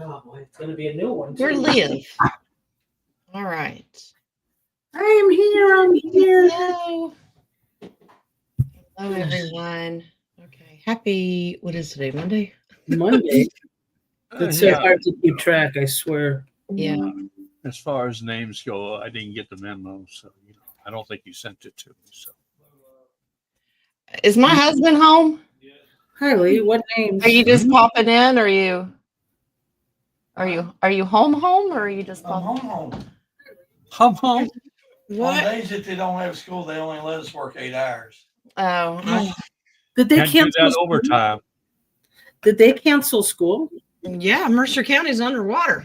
Oh boy, it's going to be a new one. Where Liv? All right. I'm here. I'm here. Hello. Hello, everyone. Okay. Happy, what is today, Monday? Monday. It's so Yeah. hard to keep track, I swear. Yeah. As far as names go, I didn't get the memo, so I don't think you sent it to me. So Is my husband home? Hi, Lee. What names? Are you just popping in? Or are you home or are you just I'm popping? home. home. On What? days that they don't have school, they only let us work 8 hours. Oh, Did they Can't do cancel that school? overtime. Did they cancel school? yeah. Mercer County's underwater.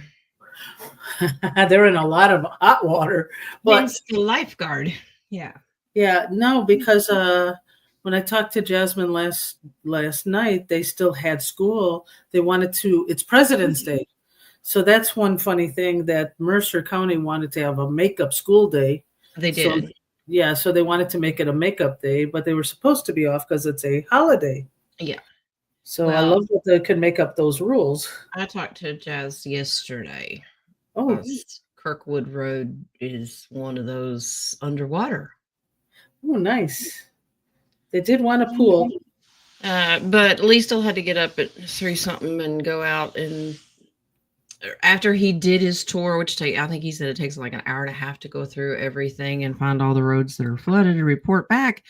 They're in a lot of hot water. But Hence the lifeguard. Yeah. yeah, no, because when I talked to Jasmine last night, they still had school. They wanted to. It's President's Day, so that's one funny thing that Mercer County wanted to have a makeup school day. They So, did. yeah, so they wanted to make it a makeup day, but they were supposed to be off because it's a holiday. Yeah. So I Well- love that they could make up those rules. I talked to Jazz yesterday. Oh, Kirkwood Road is one of those underwater. oh, nice. They did want a pool. But at least he'll had to get up at 3 something and go out, and after he did his tour, which I think he said it takes like an hour and a half to go through everything and find all the roads that are flooded and report back.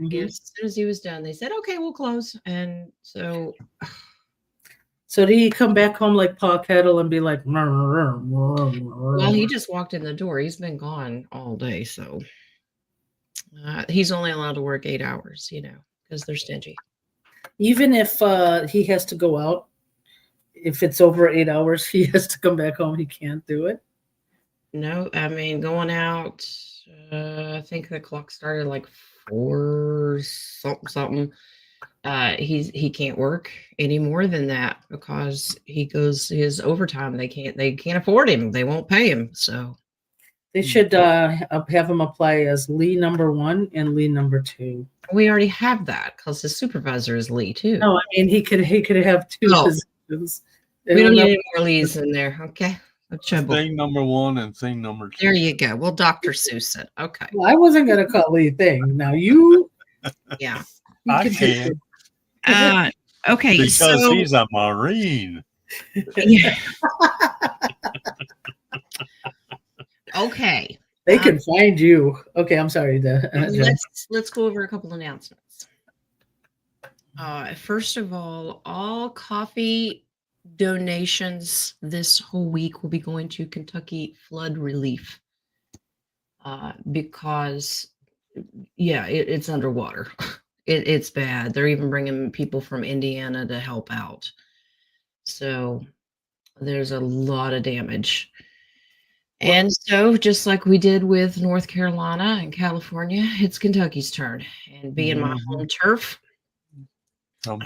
Mhm. As soon as he was done, they said, okay, we'll close. And so So did he come back home like Paw Kettle and be like, well, he just walked in the door. He's been gone all day, so he's only allowed to work 8 hours, because they're stingy. even if he has to go out, if it's over 8 hours, he has to come back home. He can't do it. No, I mean, going out, I think the clock started like 4 something. He can't work any more than that because he goes his overtime. They can't afford him. They won't pay him. So They should have him apply as Lee number 1 and Lee number 2. we already have that because his supervisor is Lee too. No, I mean he could have 2 Oh. positions. We don't need any more Lees in there. Okay. A trouble. Thing number 1 and thing number 2. There you go. Well, Dr. Seuss it. Okay. Well, I wasn't gonna call Lee thing. Now you Yeah. I can take can. it. Okay. Because so he's a Marine. yeah. Okay. They can find you. Okay, I'm sorry. Let's go over a couple announcements. First of all coffee donations this whole week will be going to Kentucky Flood Relief because, yeah, it's underwater. It's bad. They're even bringing people from Indiana to help out. So there's a lot of damage. And so, just like we did with North Carolina and California, it's Kentucky's turn. And being my home turf, I've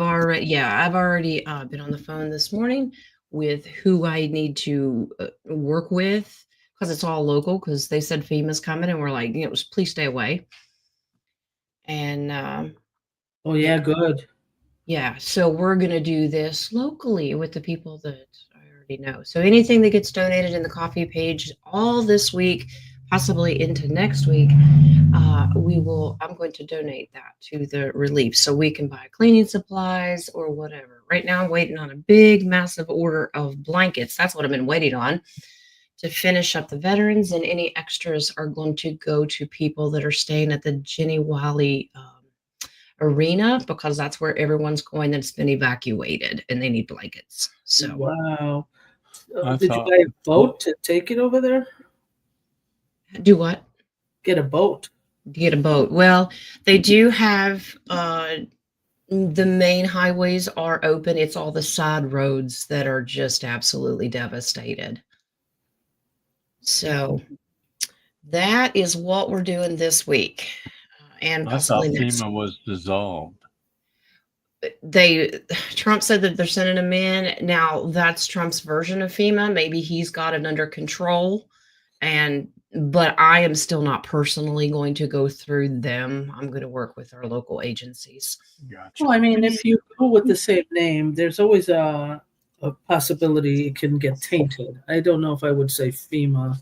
already been on the phone this morning with who I need to work with because it's all local. Because they said FEMA's coming, and we're like, please stay away. And Oh yeah, good. yeah, so we're gonna do this locally with the people that I already know. So anything that gets donated in the coffee page all this week, possibly into next week, I'm going to donate that to the relief so we can buy cleaning supplies or whatever. Right now I'm waiting on a big, massive order of blankets. That's what I've been waiting on to finish up the veterans, and any extras are going to go to people that are staying at the Jenny Wally arena because that's where everyone's going that's been evacuated and they need blankets. So Wow. I Did you thought- buy a boat to take it over there? do what? Get a boat. Get a boat. Well, they do have the main highways are open. It's all the side roads that are just absolutely devastated. So that is what we're doing this week. And I thought possibly next. FEMA was dissolved. Trump said that they're sending them in. Now that's Trump's version of FEMA. Maybe he's got it under control. But I am still not personally going to go through them. I'm going to work with our local agencies. Gotcha. Well, I mean, if you go with the same name, there's always a a possibility it can get tainted. I don't know if I would say FEMA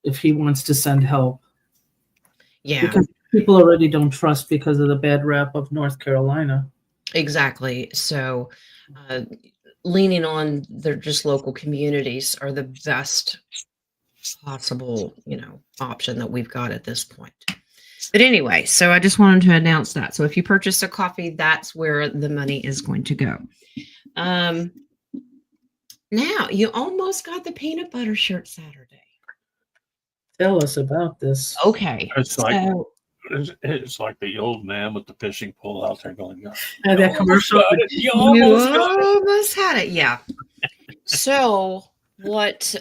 if he wants to send help. Yeah, Because people already don't trust because of the bad rap of North Carolina. exactly. So, leaning on their just local communities are the best possible, option that we've got at this point. But anyway, so I just wanted to announce that. So if you purchase a coffee, that's where the money is going to go. Now you almost got the peanut butter shirt Saturday. Tell us about this. Okay. It's like the old man with the fishing pole out there going, That commercial. You You almost got it. almost had it. Yeah. So what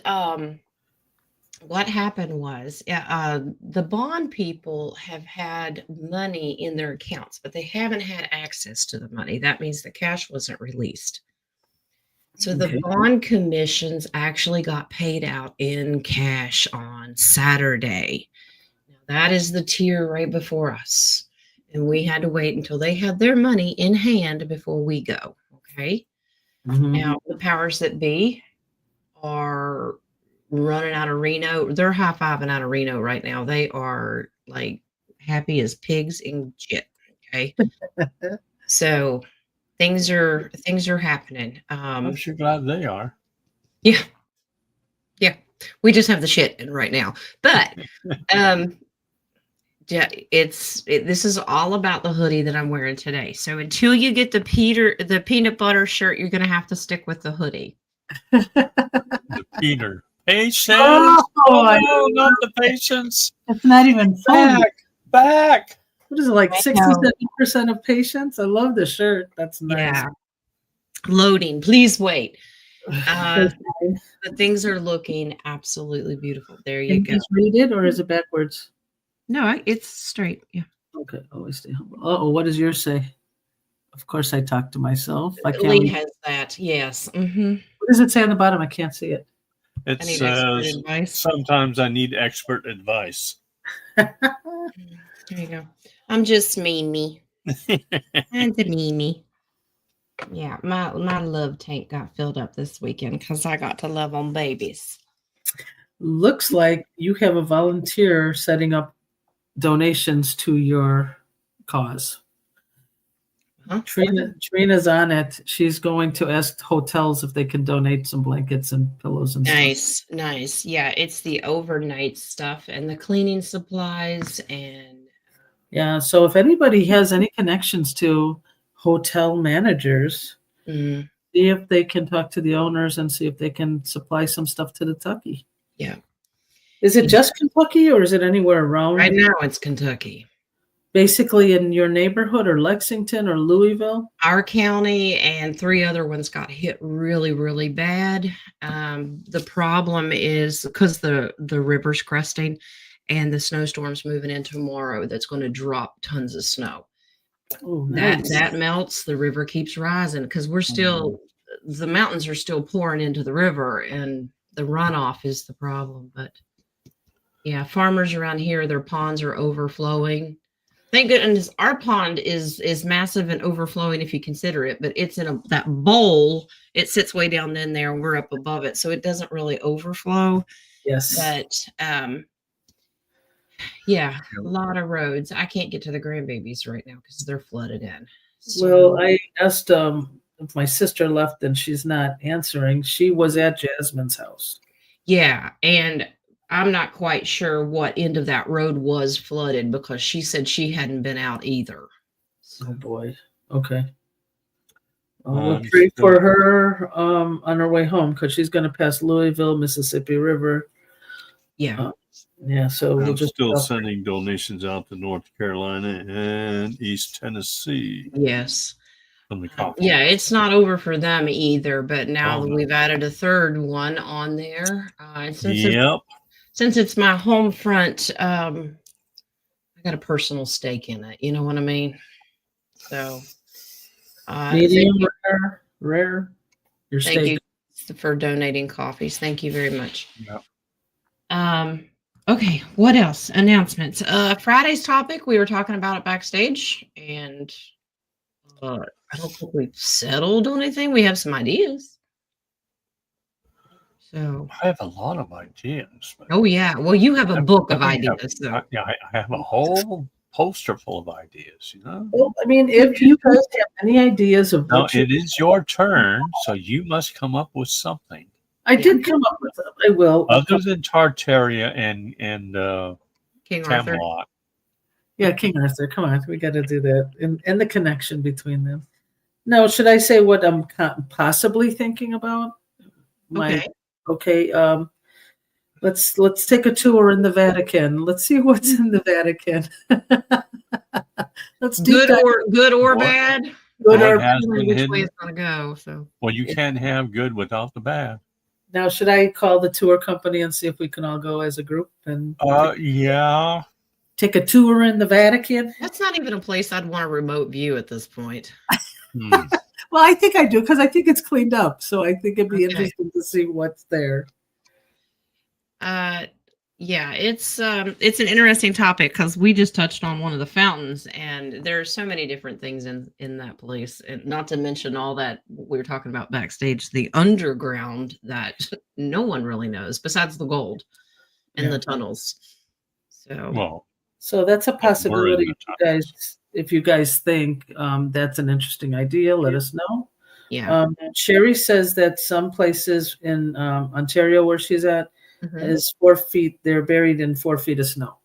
happened was the bond people have had money in their accounts, but they haven't had access to the money. That means the cash wasn't released. So the Okay. bond commissions actually got paid out in cash on Saturday. Now, that is the tier right before us. And we had to wait until they had their money in hand before we go. Okay. Mhm. Now, the powers that be are running out of Reno. They're high-fiving out of Reno right now. They are like happy as pigs in shit. Okay. So things are happening. I'm sure glad they are. Yeah. We just have the shit in right now. But yeah, this is all about the hoodie that I'm wearing today. So until you get the peanut butter shirt, you're gonna have to stick with the hoodie. The Peter. Patience. Oh, no, not the patience. It's not even fun. Back. What is it, like I 67% of patients? I love the shirt. That's nice. Yeah. Loading. Please wait. That's nice. The things are looking absolutely beautiful. There you Can go. you just read it or is it backwards? No, it's straight. Yeah. Okay, always stay humble. Oh, what does yours say? Of course, I talk to myself. I can't Lee read. has that. Yes. Mm-hmm. What does it say on the bottom? I can't see it. It I need expert says, advice. sometimes I need expert advice. There you go. I'm just Mimi. I'm the Mimi. Yeah, my love tank got filled up this weekend because I got to love on babies. Looks like you have a volunteer setting up donations to your cause. Huh? Trina's on it. She's going to ask hotels if they can donate some blankets and pillows and stuff. Nice. Yeah, it's the overnight stuff and the cleaning supplies and Yeah, so if anybody has any connections to hotel managers, see if they can talk to the owners and see if they can supply some stuff to the Tucky. Yeah. Is it just Kentucky or is it anywhere around? Right now it's Kentucky. Basically in your neighborhood or Lexington or Louisville? Our county and 3 other ones got hit really, really bad. The problem is because the river's cresting and the snowstorm's moving in tomorrow, that's going to drop tons of snow. Oh, nice. That melts, the river keeps rising because we're still, the mountains are still pouring into the river and the runoff is the problem. But yeah, farmers around here, their ponds are overflowing. Thank goodness our pond is massive and overflowing if you consider it, but it's in that bowl. It sits way down in there and we're up above it, so it doesn't really overflow. Yes. But yeah, a lot of roads. I can't get to the grandbabies right now because they're flooded in. So, Well, I asked if my sister left and she's not answering. She was at Jasmine's house. yeah, and I'm not quite sure what end of that road was flooded because she said she hadn't been out either. Oh boy. Okay. We'll pray for her on her way home because she's going to pass Louisville, Mississippi River. Yeah. Yeah. So we'll I'm just still sending donations out to North Carolina and East Tennessee. Yes. From the coffee. Yeah, it's not over for them either, but now Oh, that no. we've added a third one on there, Yep. since it's my home front, I got a personal stake in it. You know what I mean? So, medium rare. Your thank steak. you for donating coffees. Thank you very much. Yep. Okay, what else? Announcements. Friday's topic, we were talking about it backstage, and I don't think we've settled on anything. We have some ideas. So, I have a lot of ideas. But oh yeah. Well, you have a book of I have- ideas, so I have a whole poster full of ideas, you know? Well, I mean, if you guys have any ideas of Now what you, it is your turn, so you must come up with something I did come up with them. I will. other than Tartaria and King Arthur. Camelot. Yeah, King Arthur. Come on, we got to do that, and the connection between them. No, should I say what I'm possibly thinking about? Okay. Okay. Let's take a tour in the Vatican. Let's see what's in the Vatican. Let's deep Good dive. or What? bad. Good What or has Depending on been which hidden? way it's gonna go. So Well, you can't have good without the bad. Now, should I call the tour company and see if we can all go as a group and Yeah. take a tour in the Vatican? that's not even a place I'd want a remote view at this point. Hmm. Well, I think I do because I think it's cleaned up. So I think it'd be Okay. interesting to see what's there. Yeah, it's an interesting topic because we just touched on one of the fountains, and there are so many different things in that place, and not to mention all that we were talking about backstage, the underground that no one really knows besides the gold and Yeah. the tunnels. So Well, So that's a we're in possibility. the If you guys think that's an interesting idea, let us know. yeah. Sherry says that some places in Ontario where she's at Mhm. is 4 feet. They're buried in 4 feet of snow.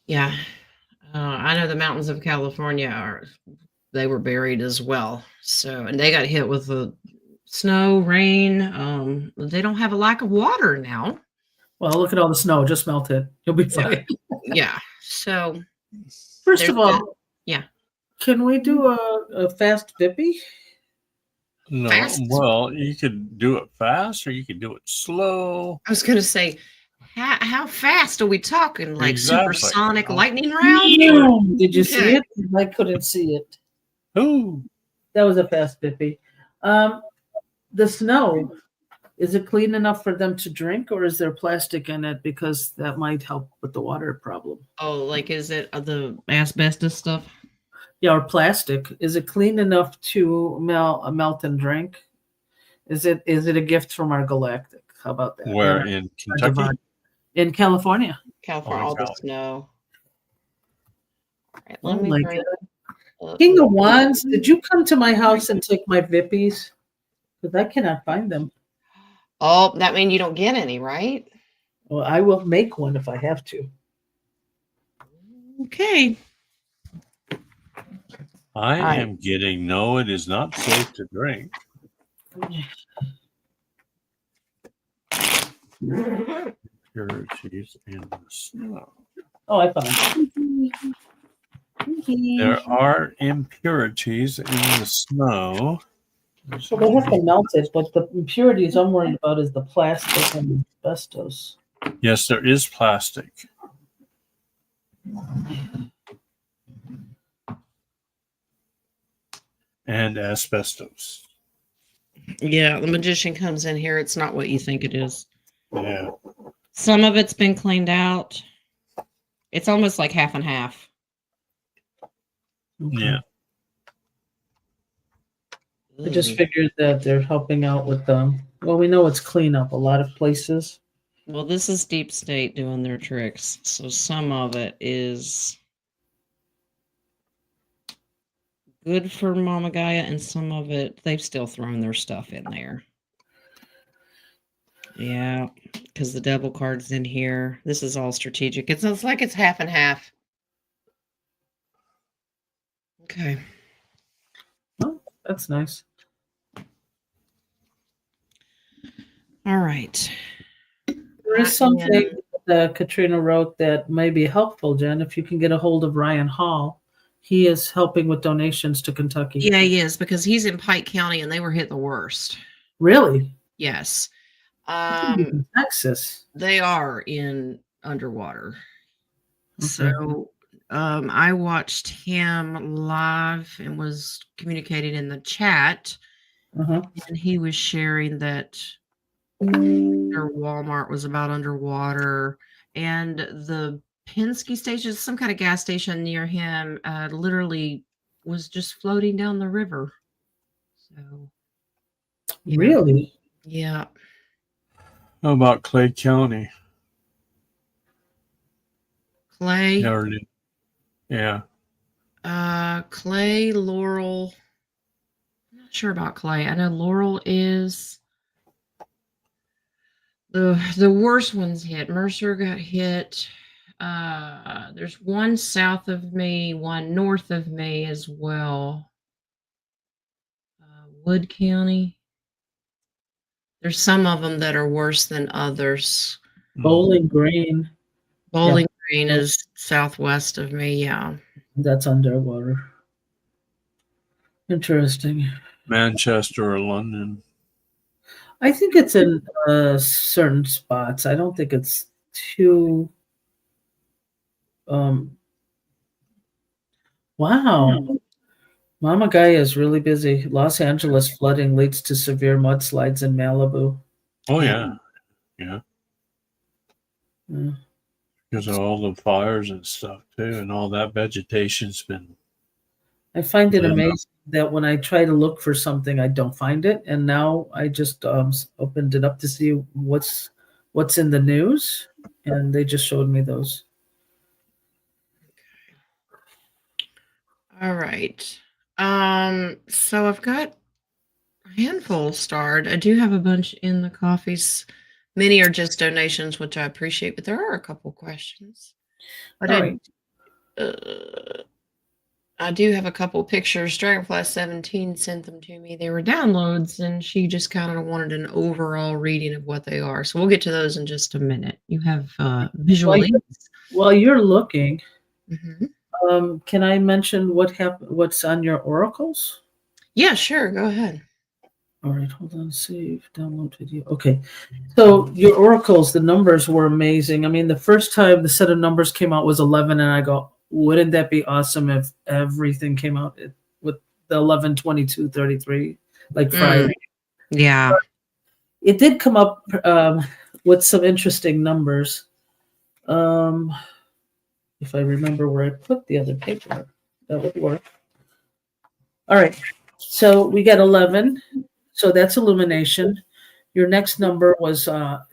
Yeah. I know the mountains of California they were buried as well. So, and they got hit with the snow, rain. They don't have a lack of water now. Well, look at all the snow. Just melt it. You'll be fine. Yeah. So, First there's of all, yeah. can we do a fast Vippy? no. Fast? Well, you could do it fast or you could do it slow. I was going to say, how fast are we talking? Like Exactly. supersonic lightning round? Did you see Okay. it? I couldn't see it. Ooh. That was a fast Vippy. The snow, is it clean enough for them to drink, or is there plastic in it because that might help with the water problem? Oh, like is it the asbestos stuff? Yeah, or plastic. Is it clean enough to melt and drink? Is it a gift from our galactic? How about that? Where And in our Kentucky? divine- in California. California, Oh, all the Cali. snow. All right, Oh let me my bring God. King of Wands, did you come to my house and take my Vippies? Because I cannot find them. Oh, that means you don't get any, right? Well, I will make one if I have to. Okay. I Hi. am getting no, it is not safe to drink. Impurities in the snow. Oh, I found it. There are impurities in the snow. So they have to melt it, but the impurities I'm worried about is the plastic and asbestos. Yes, there is plastic. And asbestos. Yeah, the magician comes in here. It's not what you think it is. Yeah. Some of it's been cleaned out. It's almost like half and half. Yeah. I just figured that they're helping out with well, we know it's cleanup a lot of places. Well, this is deep state doing their tricks. So some of it is good for Mama Gaia, and some of it, they've still thrown their stuff in there. Yeah, because the devil card's in here. This is all strategic. It's like it's half and half. Okay. Oh, that's nice. All right. There is something that Katrina wrote that may be helpful, Jen, if you can get a hold of Ryan Hall. He is helping with donations to Kentucky. Yeah, he is, because he's in Pike County and they were hit the worst. Really? Yes. In Texas. They are in underwater. Okay. So I watched him live and was communicating in the chat, Uh-huh. and he was sharing that their Walmart was about underwater, and the Penske station, some kind of gas station near him, literally was just floating down the river. So, yeah. Really? Yeah. How about Clay County? Clay, You already, yeah. Clay, Laurel. I'm not sure about Clay. I know Laurel is the worst ones hit. Mercer got hit. There's one south of me, one north of me as well. Wood County. There's some of them that are worse than others. Bowling Green, Bowling Green is southwest of me. Yeah. that's underwater. Interesting. Manchester or London. I think it's in certain spots. I don't think it's too. Wow. Mama Gaia is really busy. Los Angeles flooding leads to severe mudslides in Malibu. Oh yeah, yeah. Yeah. Because of all the fires and stuff too, and all that vegetation's been. I find it Yeah. amazing that when I try to look for something, I don't find it. And now I just opened it up to see what's in the news, and they just showed me those. All right. So I've got a handful starred. I do have a bunch in the coffees. Many are just donations, which I appreciate, but there are a couple questions. But All right. I do have a couple pictures. Dragonfly 17 sent them to me. They were downloads, and she just kind of wanted an overall reading of what they are. So we'll get to those in just a minute. You have visual aids. While you're looking, Mhm. can I mention what's on your oracles? Yeah, sure. Go ahead. All right, hold on. Save, download video. Okay. So your oracles, the numbers were amazing. I mean, the first time the set of numbers came out was 11, and I go, wouldn't that be awesome if everything came out with the 11, 22, 33, like Friday? Yeah. It did come up with some interesting numbers. If I remember where I put the other paper, that would work. All right. So we got 11. So that's illumination. Your next number was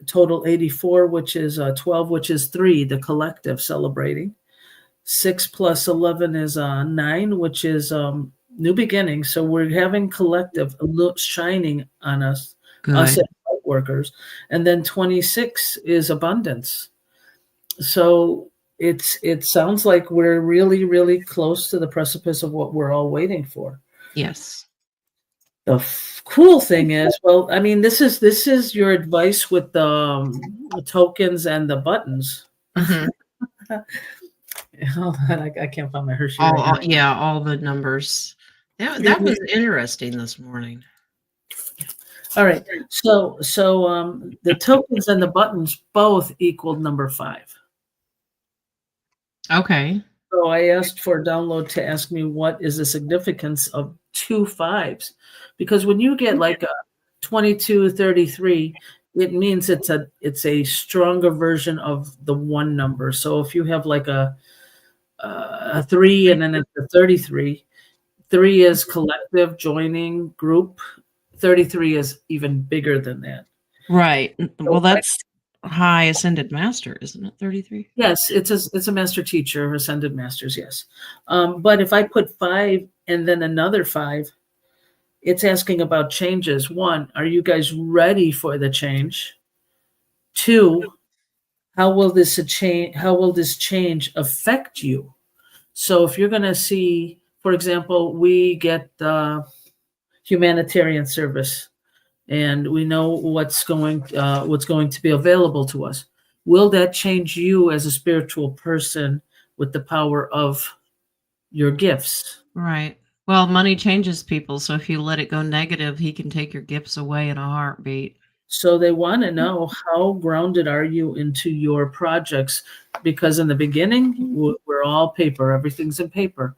total 84, which is 12, which is 3, the collective celebrating. 6 plus 11 is 9, which is new beginning. So we're having collective shining on us, us Good. as light workers. And then 26 is abundance. So it sounds like we're really, really close to the precipice of what we're all waiting for. Yes. The cool thing is, well, I mean, this is your advice with the tokens and the buttons. Mhm. Hold on, I can't find my Hershey. Right now. Yeah, all the numbers. That was interesting this morning. All right, so the tokens and the buttons both equaled number 5. Okay. So I asked for a download to ask me what is the significance of 2 5s, because when you get like a 22, 33, it means it's a stronger version of the one number. So if you have like a 3 and then it's a 33, 3 is collective, joining, group. 33 is even bigger than that. Right. Well, that's high ascended master, isn't it? 33. Yes, it's a master teacher, ascended masters. Yes, but if I put 5 and then another 5, it's asking about changes. 1, are you guys ready for the change? 2, how will this change affect you? So if you're going to see, for example, we get humanitarian service, and we know what's going to be available to us. Will that change you as a spiritual person with the power of your gifts? Right. Well, money changes people, so if you let it go negative, he can take your gifts away in a heartbeat. So they want to know, how grounded are you into your projects? Because in the beginning, we're all paper. Everything's in paper.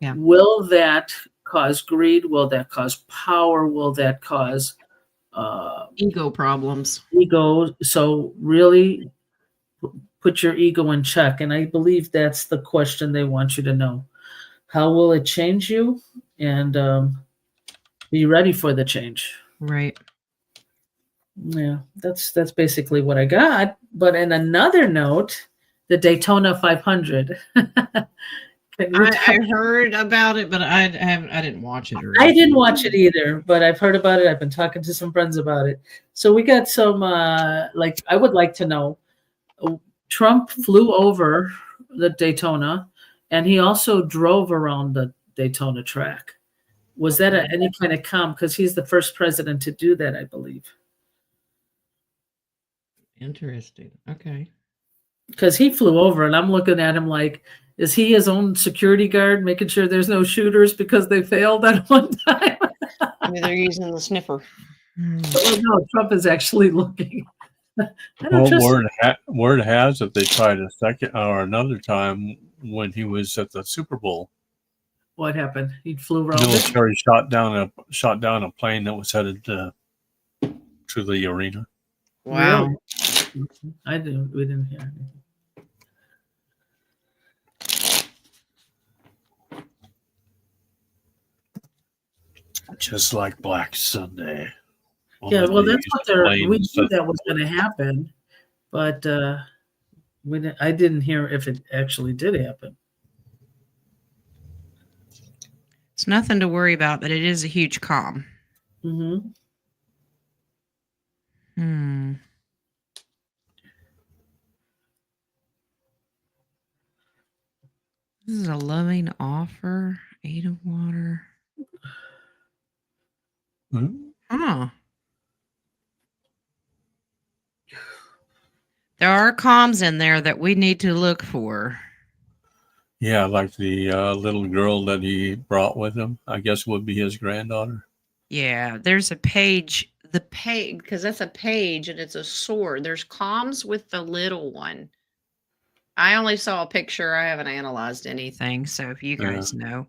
Yeah. Will that cause greed? Will that cause power? Will that cause Ego problems? ego? So really put your ego in check. And I believe that's the question they want you to know. how will it change you, and be ready for the change. Right. Yeah, that's basically what I got. But in another note, the Daytona 500. Can you I heard about it, but I didn't watch it. Or I didn't watch it either, but I've heard about it. I've been talking to some friends about it. So we got some like I would like to know. Trump flew over the Daytona, and he also drove around the Daytona track. Was that any kind of because he's the first president to do that, I believe. Interesting. Okay. Because he flew over, and I'm looking at him like, is he his own security guard, making sure there's no shooters because they failed at one time? Maybe they're using the sniffer. Oh no, Trump is actually looking. I don't Well, trust. word has it they tried a second or another time when he was at the Super Bowl. What happened? He flew around. Military shot down a plane that was headed to the arena. Wow. Really? We didn't hear anything. Just like Black Sunday. Yeah, well, that's what we knew planes that was going to happen, but I didn't hear if it actually did happen. It's nothing to worry about, but it is a huge calm. Mm-hmm. This is a loving offer. 8 of water. Huh. There are comms in there that we need to look for. Yeah, like the little girl that he brought with him. I guess would be his granddaughter. Yeah, there's a page. The page, because that's a page and it's a sword. There's comms with the little one. I only saw a picture. I haven't analyzed anything. So if you guys know.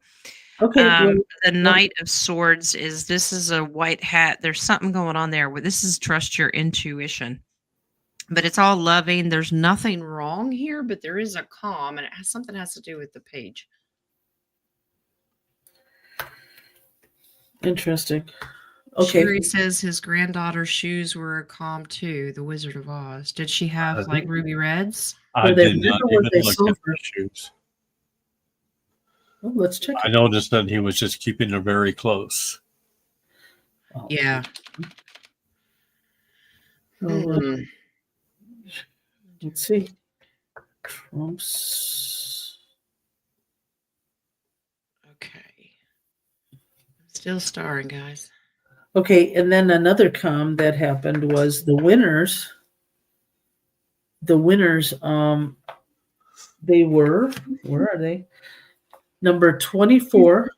Okay. The Knight of Swords this is a white hat. There's something going on there where this is trust your intuition. But it's all loving. There's nothing wrong here, but there is a calm, and something has to do with the page. Interesting. Okay. Sherry says his granddaughter's shoes were a calm too. The Wizard of Oz. Did she have like ruby reds? I did not even look at the shoes. Oh, let's check. I noticed that he was just keeping her very close. Oh. Yeah. Let's see. Trump's. Okay. I'm still starring, guys. Okay, and then another comm that happened was the winners. The winners, they were, where are they? Number 24.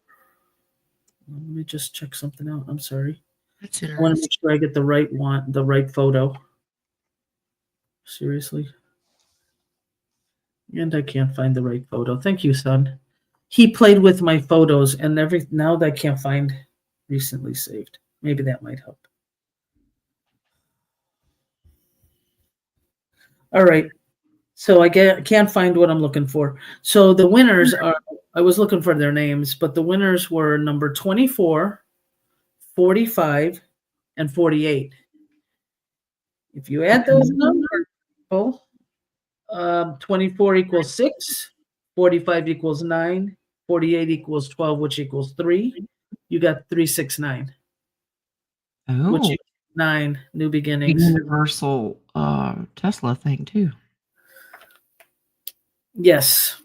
Let me just check something out. I'm sorry. That's I want to interesting. make sure I get the right one, the right photo. Seriously. And I can't find the right photo. Thank you, son. He played with my photos and now that I can't find recently saved. Maybe that might help. All right. So I can't find what I'm looking for. So the winners are, I was looking for their names, but the winners were number 24, 45, and 48. If you add those numbers, 24 equals 6, 45 equals 9, 48 equals 12, which equals 3. You got 369. Oh, which equals 9, new beginnings. Universal Tesla thing too. Yes.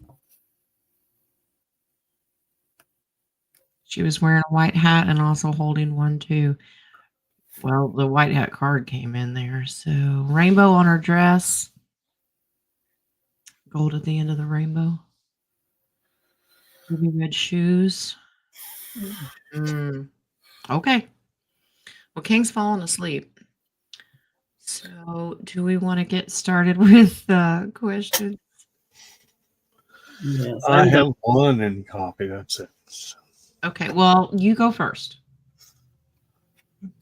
She was wearing a white hat and also holding one too. Well, the white hat card came in there. So rainbow on her dress. Gold at the end of the rainbow. Ruby red shoes. Okay. Well, King's falling asleep. So do we want to get started with the questions? Yes. I have one in copy. That's it. Okay. Well, you go first.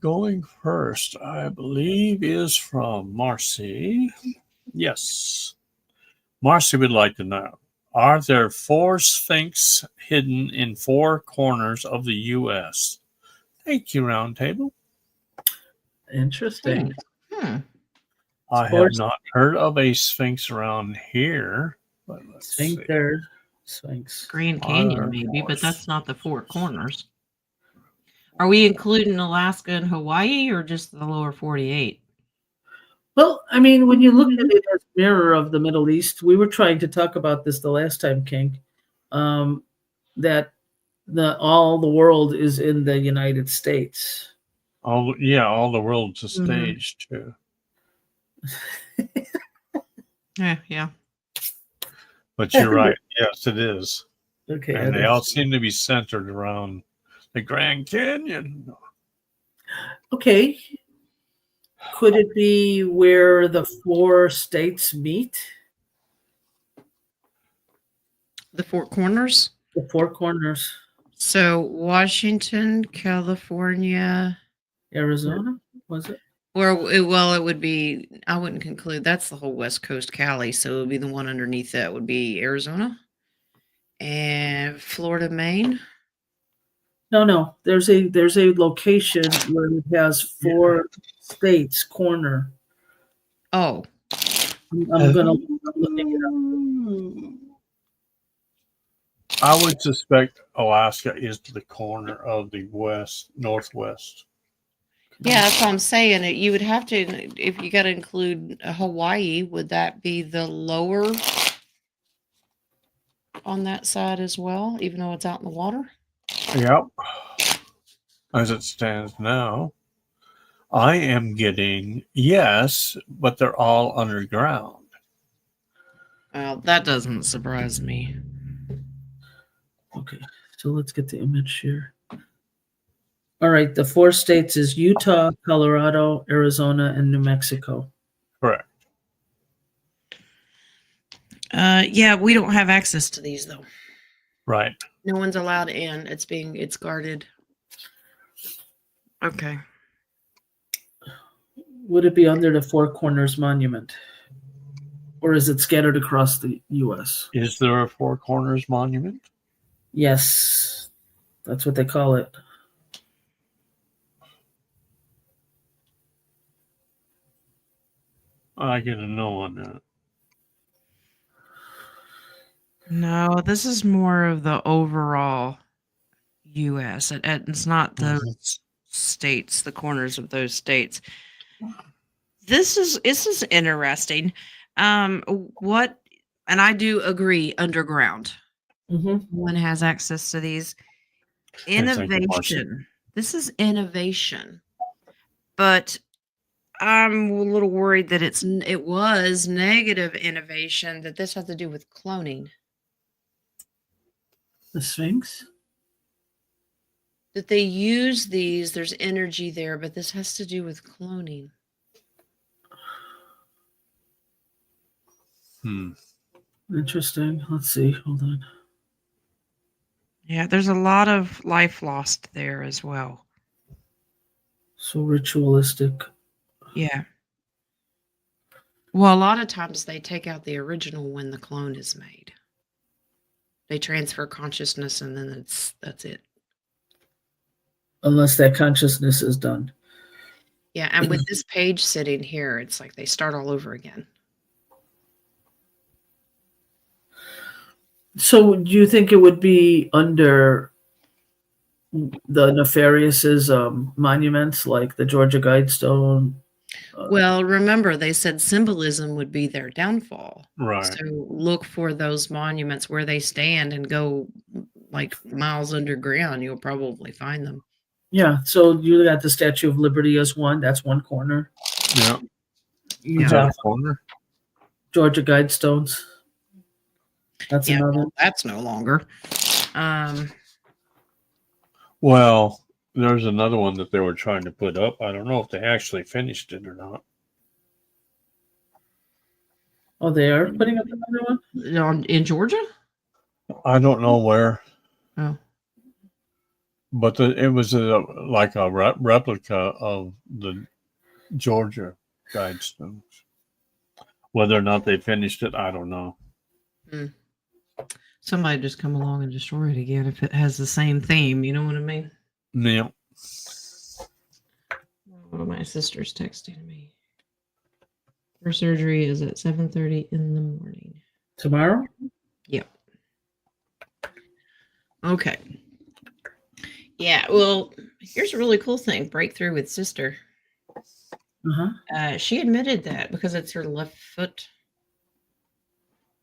Going first, I believe, is from Marcy. Yes. Marcy would like to know, Are there 4 Sphinx hidden in 4 corners of the U.S.? Thank you, Roundtable. Interesting. I have not heard of a Sphinx around here. But let's see. Sphinx. Grand Canyon, maybe, but that's not the 4 corners. Are we including Alaska and Hawaii or just the lower 48? Well, I mean, when you look at it as mirror of the Middle East, we were trying to talk about this the last time, King, that all the world is in the United States. All the world's a stage too. Yeah. But you're right. Yes, it is. Okay. And they all seem to be centered around the Grand Canyon. Okay. Could it be where the 4 states meet? The 4 corners? The 4 corners. So Washington, California, Arizona, was it? it would be, I wouldn't conclude that's the whole West Coast Cali. So it would be the one underneath that would be Arizona and Florida, Maine. No. There's a location where it has 4 states corner. Oh. I'm looking it up. I would suspect Alaska is the corner of the northwest. Yeah, that's what I'm saying. You would have to, if you got to include Hawaii, would that be the lower on that side as well, even though it's out in the water? Yep. As it stands now, I am getting yes, but they're all underground. Well, that doesn't surprise me. Okay, so let's get the image here. All right, the 4 states is Utah, Colorado, Arizona, and New Mexico. Correct. Yeah, we don't have access to these though. Right. No one's allowed in. It's guarded. Okay. Would it be under the 4 Corners Monument? Or is it scattered across the U.S.? Is there a 4 Corners Monument? Yes, that's what they call it. I get a no on that. No, this is more of the overall U.S. It's not those states, the corners of those states. This is interesting. And I do agree, underground. One has access to these. Innovation. This is innovation. But I'm a little worried that it was negative innovation, that this has to do with cloning. The Sphinx? That they use these, there's energy there, but this has to do with cloning. Interesting. Let's see. Hold on. Yeah, there's a lot of life lost there as well. So ritualistic. Yeah. Well, a lot of times they take out the original when the clone is made. They transfer consciousness and then that's it. Unless that consciousness is done. Yeah, and with this page sitting here, it's like they start all over again. So do you think it would be under the Nefarious's monuments, like the Georgia Guidestone? Well, remember, they said symbolism would be their downfall. Right. So look for those monuments where they stand and go like miles underground. You'll probably find them. Yeah, so you got the Statue of Liberty as one. That's one corner. Yeah. You Is got that a corner? Georgia Guidestones. That's Yeah, another. well, that's no longer. Well, there's another one that they were trying to put up. I don't know if they actually finished it or not. Oh, they are putting up another one? In Georgia? I don't know where. Oh. But it was like a replica of the Georgia Guidestones. Whether or not they finished it, I don't know. somebody just come along and destroy it again if it has the same theme. You know what I mean? Yeah. One of my sisters texting me. Her surgery is at 7:30 in the morning. Tomorrow? Yep. Okay. Yeah, well, here's a really cool thing. Breakthrough with sister. Uh-huh. She admitted that because it's her left foot.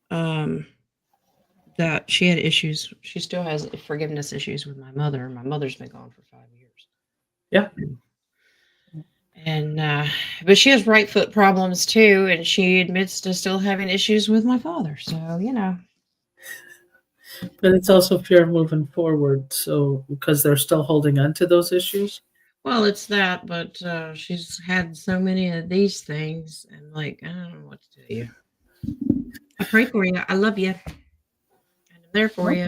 That she had issues. She still has forgiveness issues with my mother. My mother's been gone for 5 years. Yeah. And but she has right foot problems too, and she admits to still having issues with my father. So, you know. But it's also fear of moving forward. So, because they're still holding on to those issues. Well, it's that, but she's had so many of these things, and like, I don't know what to tell you. I pray for you. I love you. And I'm there for Well, you.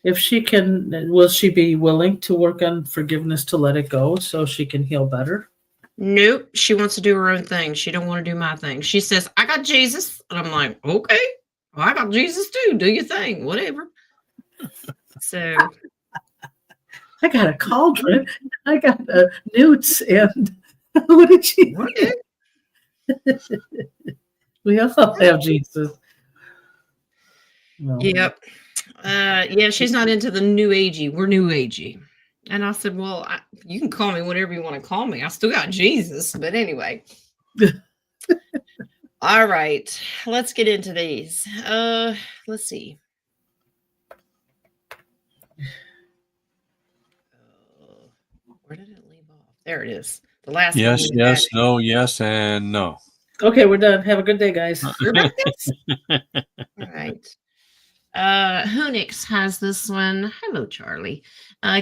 If she can, will she be willing to work on forgiveness to let it go so she can heal better? Nope. She wants to do her own thing. She don't want to do my thing. She says, I got Jesus. And I'm like, okay. Well, I got Jesus too. Do your thing. Whatever. So I got a cauldron. I got newts, and what did she? okay. We all have Jesus. Well, Yep. Yeah, she's not into the new agey. We're new agey. And I said, well, you can call me whatever you want to call me. I still got Jesus. But anyway. All right. Let's get into these. Let's see. Where did it leave off? There it is. The last one. Yes, was yes, that. no, yes, and no. Okay, we're done. Have a good day, guys. You're back, guys? All right. Honix has this one. Hello, Charlie.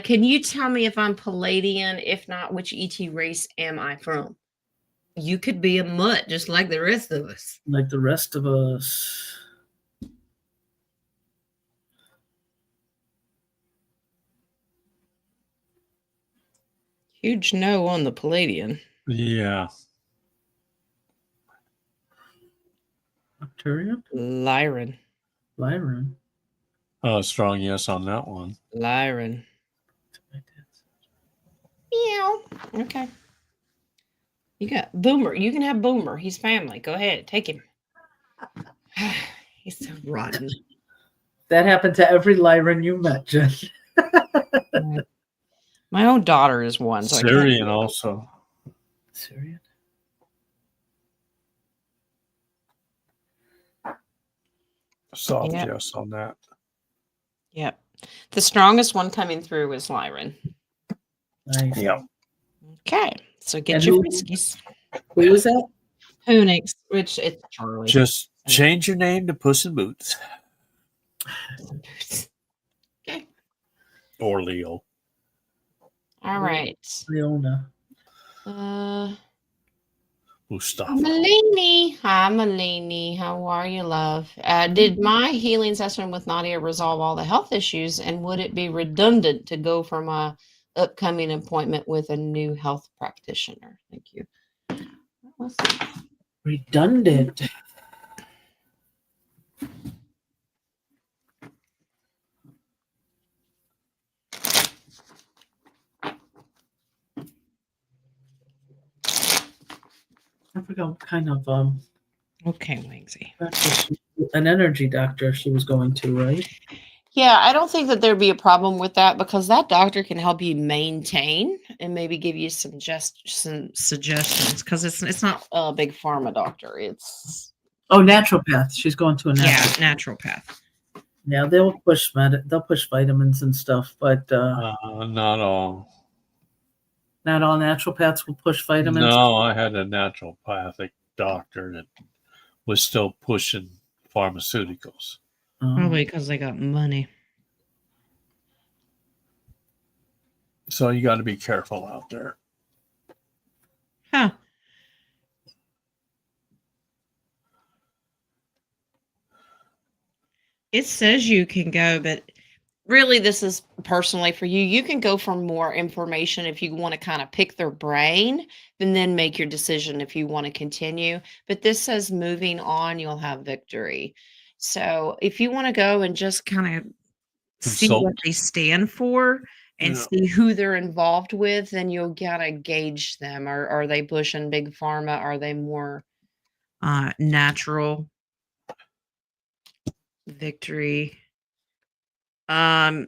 Can you tell me if I'm Palladian? If not, which ET race am I from? You could be a mutt, just like the rest of us. Like the rest of us. Huge no on the Palladian. Yeah. Arcturian? Lyran. Lyran. Strong yes on that one. Lyran. Meow. Okay. You got Boomer. You can have Boomer. He's family. Go ahead. Take him. He's so rotten. That happened to every Lyran you met, Jen. My own daughter is one. So Syrian also. Syrian? Soft Yep. yes on that. Yep. The strongest one coming through is Lyran. Nice. Yep. Okay. So get And your who- friskies. Who was that? Honix, which it's Charlie. Just change your name to Puss in Boots Okay. or Leo. All right. Leona. Mustafa. Malini. Hi, Malini. How are you, love? Did my healing session with Nadia resolve all the health issues? And would it be redundant to go for my upcoming appointment with a new health practitioner? Thank you. Let's see. Redundant. I forgot what kind of Okay, Wingsy. an energy doctor she was going to, right? Yeah, I don't think that there'd be a problem with that because that doctor can help you maintain and maybe give you some suggestions because it's not a big pharma doctor. It's Oh, naturopath. She's going to a naturopath. naturopath. Yeah, they'll push they'll push vitamins and stuff, but Not all. not all naturopaths will push vitamins. No, I had a naturopathic doctor that was still pushing pharmaceuticals. Probably because they got money. So you got to be careful out there. Huh. It says you can go, but really this is personally for you. You can go for more information if you want to kind of pick their brain and then make your decision if you want to continue. But this says moving on, you'll have victory. So if you want to go and just kind of see what Consult. they stand for and Yeah. see who they're involved with, then you'll gotta gauge them. Are they pushing big pharma? Are they more natural victory? In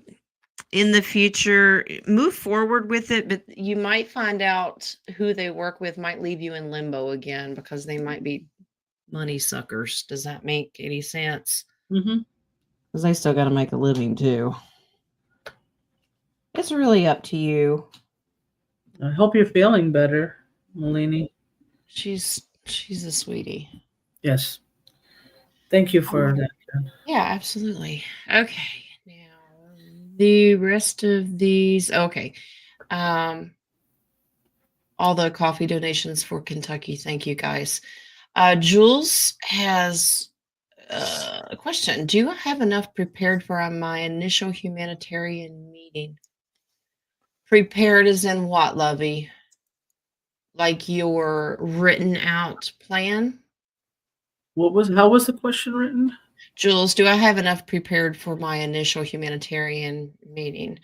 the future, move forward with it, but you might find out who they work with might leave you in limbo again because they might be money suckers. Does that make any sense? Mm-hmm. Because they still got to make a living too. It's really up to you. I hope you're feeling better, Malini. She's a sweetie. Yes. Thank you for that. Yeah, absolutely. Okay. Now the rest of these, okay. All the coffee donations for Kentucky. Thank you guys. Jules has a question. Do I have enough prepared for my initial humanitarian meeting? Prepared as in what, Lovey? Like your written out plan? How was the question written? Jules, do I have enough prepared for my initial humanitarian meeting?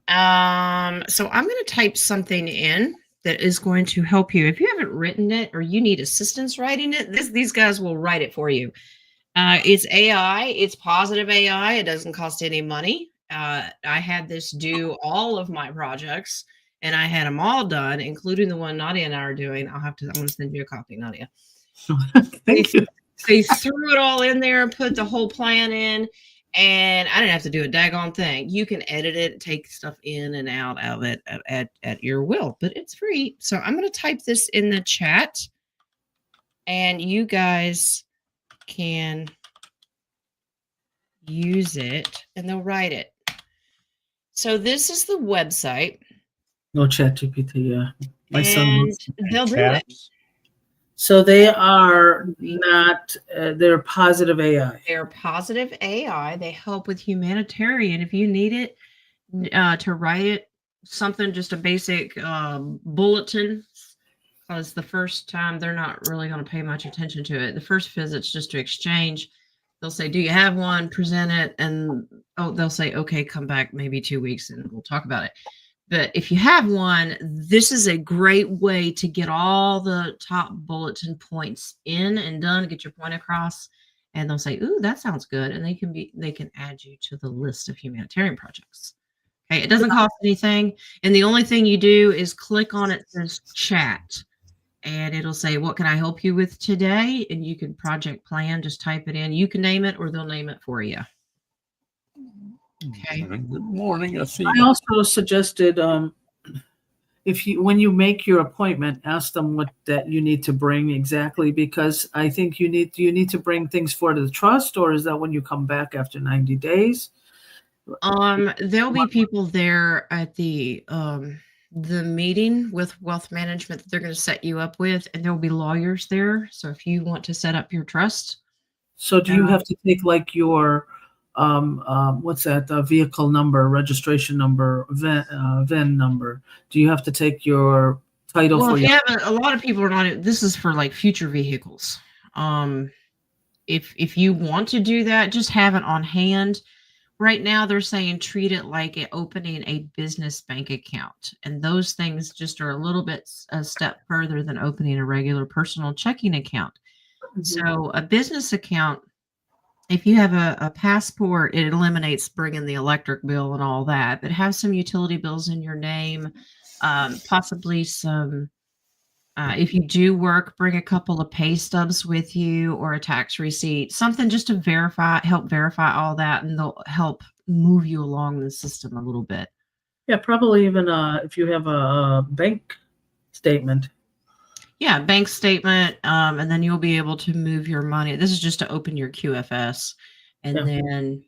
So I'm going to type something in that is going to help you. If you haven't written it or you need assistance writing it, these guys will write it for you. It's AI. It's positive AI. It doesn't cost any money. I had this do all of my projects, and I had them all done, including the one Nadia and I are doing. I'm going to send you a copy, Nadia. Thank you. They threw it all in there and put the whole plan in, and I didn't have to do a daggone thing. You can edit it, take stuff in and out of it at your will, but it's free. So I'm going to type this in the chat, and you guys can use it, and they'll write it. So this is the website. No ChatGPT, yeah. My son And loves it. they'll do it. So they are not, they're positive AI. They're positive AI. They help with humanitarian. If you need it to write it, something, just a basic bulletin, because the first time they're not really going to pay much attention to it. The first visit's just to exchange. They'll say, do you have one? Present it. And they'll say, okay, come back maybe 2 weeks and we'll talk about it. But if you have one, this is a great way to get all the top bulletin points in and done, get your point across. And they'll say, ooh, that sounds good. And they can add you to the list of humanitarian projects. Okay, it doesn't cost anything. And the only thing you do is click on it, says chat. And it'll say, what can I help you with today? And you can project plan, just type it in. You can name it or they'll name it for you. Okay. Good morning. I also suggested when you make your appointment, ask them what that you need to bring exactly, because I think you need to bring things for the trust, or is that when you come back after 90 days? There'll be people there at the meeting with wealth management that they're going to set you up with, and there'll be lawyers there. So if you want to set up your trust. So do you have to take like your what's that, vehicle number, registration number, VIN number? Do you have to take your title? Well, for if your- you have a lot of people are not, this is for like future vehicles. If you want to do that, just have it on hand. Right now, they're saying treat it like opening a business bank account. And those things just are a little bit a step further than opening a regular personal checking account. Mhm. So a business account, if you have a passport, it eliminates bringing the electric bill and all that. But have some utility bills in your name, possibly some. If you do work, bring a couple of pay stubs with you or a tax receipt, something just to help verify all that, and they'll help move you along the system a little bit. Yeah, probably even if you have a bank statement. Yeah, bank statement, and then you'll be able to move your money. This is just to open your QFS, and then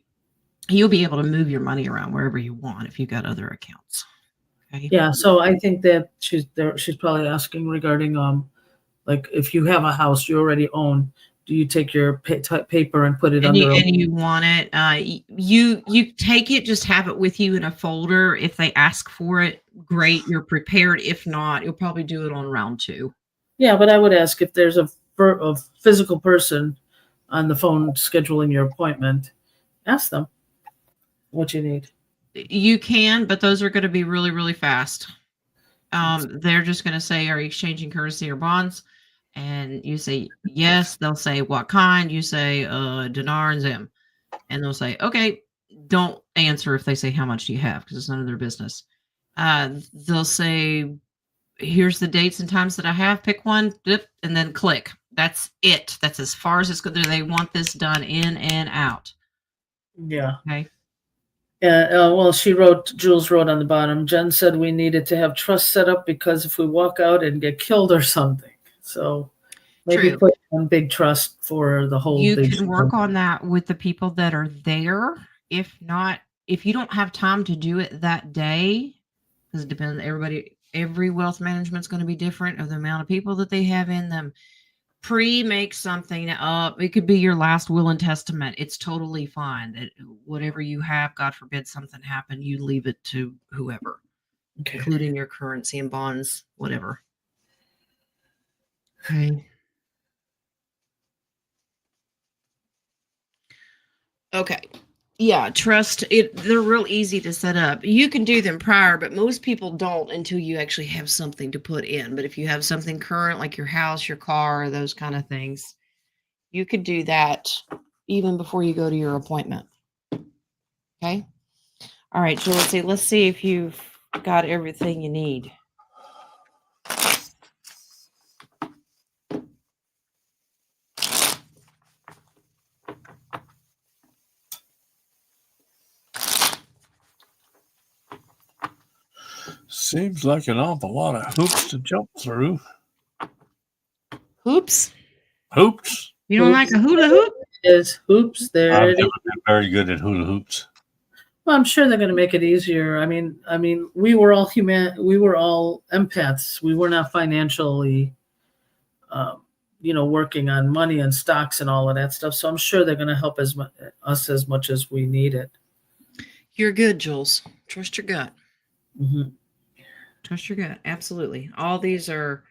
you'll be able to move your money around wherever you want if you've got other accounts. Okay. Yeah, so I think that she's probably asking regarding like if you have a house you already own, do you take your paper and put it And under? you want it, you take it, just have it with you in a folder. If they ask for it, great, you're prepared. If not, you'll probably do it on round 2. Yeah, but I would ask if there's a physical person on the phone scheduling your appointment, ask them what you need. You can, but those are going to be really, really fast. They're just going to say, are you exchanging currency or bonds? And you say yes. They'll say what kind. You say dinar and zim, and they'll say okay. Don't answer if they say how much do you have, because it's none of their business. They'll say, here's the dates and times that I have. Pick one, dip, and then click. That's it. That's as far as it's good. They want this done in and out. Yeah. Okay. Well, Jules wrote on the bottom, Jen said we needed to have trust set up because if we walk out and get killed or something. So maybe True. put one big trust for the whole You big can work on that with the people that are there. If not, if you don't have time to do it that day, because it depends, every wealth management is going to be different of the amount of people that they have in them. Pre-make something up. It could be your last will and testament. It's totally fine. Whatever you have, God forbid something happen, you leave it to whoever, Okay. including your currency and bonds, whatever. Okay. Okay. Yeah, trust it. They're real easy to set up. You can do them prior, but most people don't until you actually have something to put in. But if you have something current, like your house, your car, those kind of things, you could do that even before you go to your appointment. Okay. All right. So let's see if you've got everything you need. Seems like an awful lot of hoops to jump through. Hoops. Hoops? You don't like a hula hoop? Is hoops there? I've never been very good at hula hoops. Well, I'm sure they're going to make it easier. I mean, we were all empaths. We were not financially, working on money and stocks and all of that stuff. So I'm sure they're going to help us as much as we need it. You're good, Jules. Trust your gut. Mm-hmm. Trust your gut. Absolutely. All these are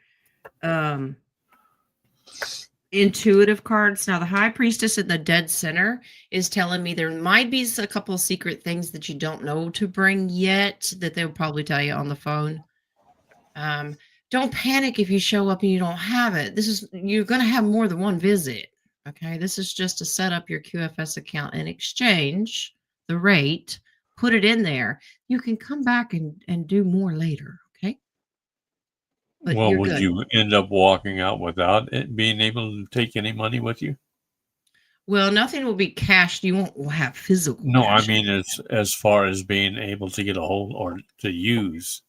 intuitive cards. Now, the High Priestess in the dead center is telling me there might be a couple of secret things that you don't know to bring yet that they'll probably tell you on the phone. Don't panic if you show up and you don't have it. You're going to have more than one visit. Okay. This is just to set up your QFS account and exchange the rate, put it in there. You can come back and do more later. Okay. But well, you're would good. you end up walking out without it being able to take any money with you? Well, nothing will be cashed. You won't have physical. No, cash. I mean as far as being able to get a hold or to use.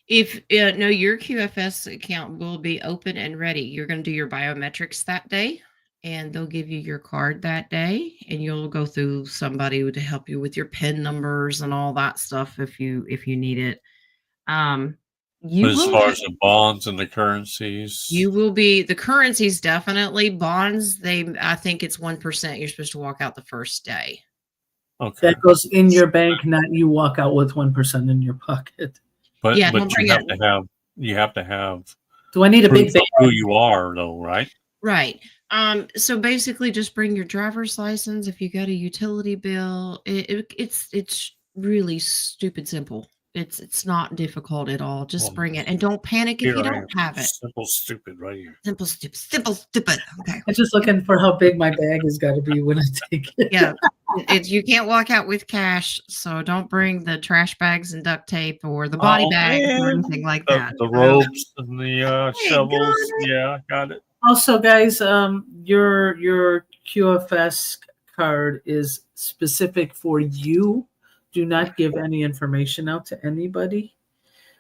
If no, your QFS account will be open and ready. You're going to do your biometrics that day, and they'll give you your card that day, and you'll go through somebody to help you with your PIN numbers and all that stuff if you need it. But as far as the bonds and the currencies, you will be the currencies definitely. Bonds, I think it's 1%. You're supposed to walk out the first day. Okay, that goes in your bank, not you walk out with 1% in your pocket. But yeah, but you have to have. Do I need a big bag? Who you are, though, right? Right. So basically, just bring your driver's license. If you got a utility bill, it's really stupid simple. It's not difficult at all. Just bring it, and don't panic if you don't have it. Simple stupid right here. Simple stupid. Okay. I'm just looking for how big my bag has got to be when I take it. Yeah. You can't walk out with cash, so don't bring the trash bags and duct tape or the body bags or anything like that. The ropes and the shovels. Yeah, got it. Also, guys, your QFS card is specific for you. Do not give any information out to anybody.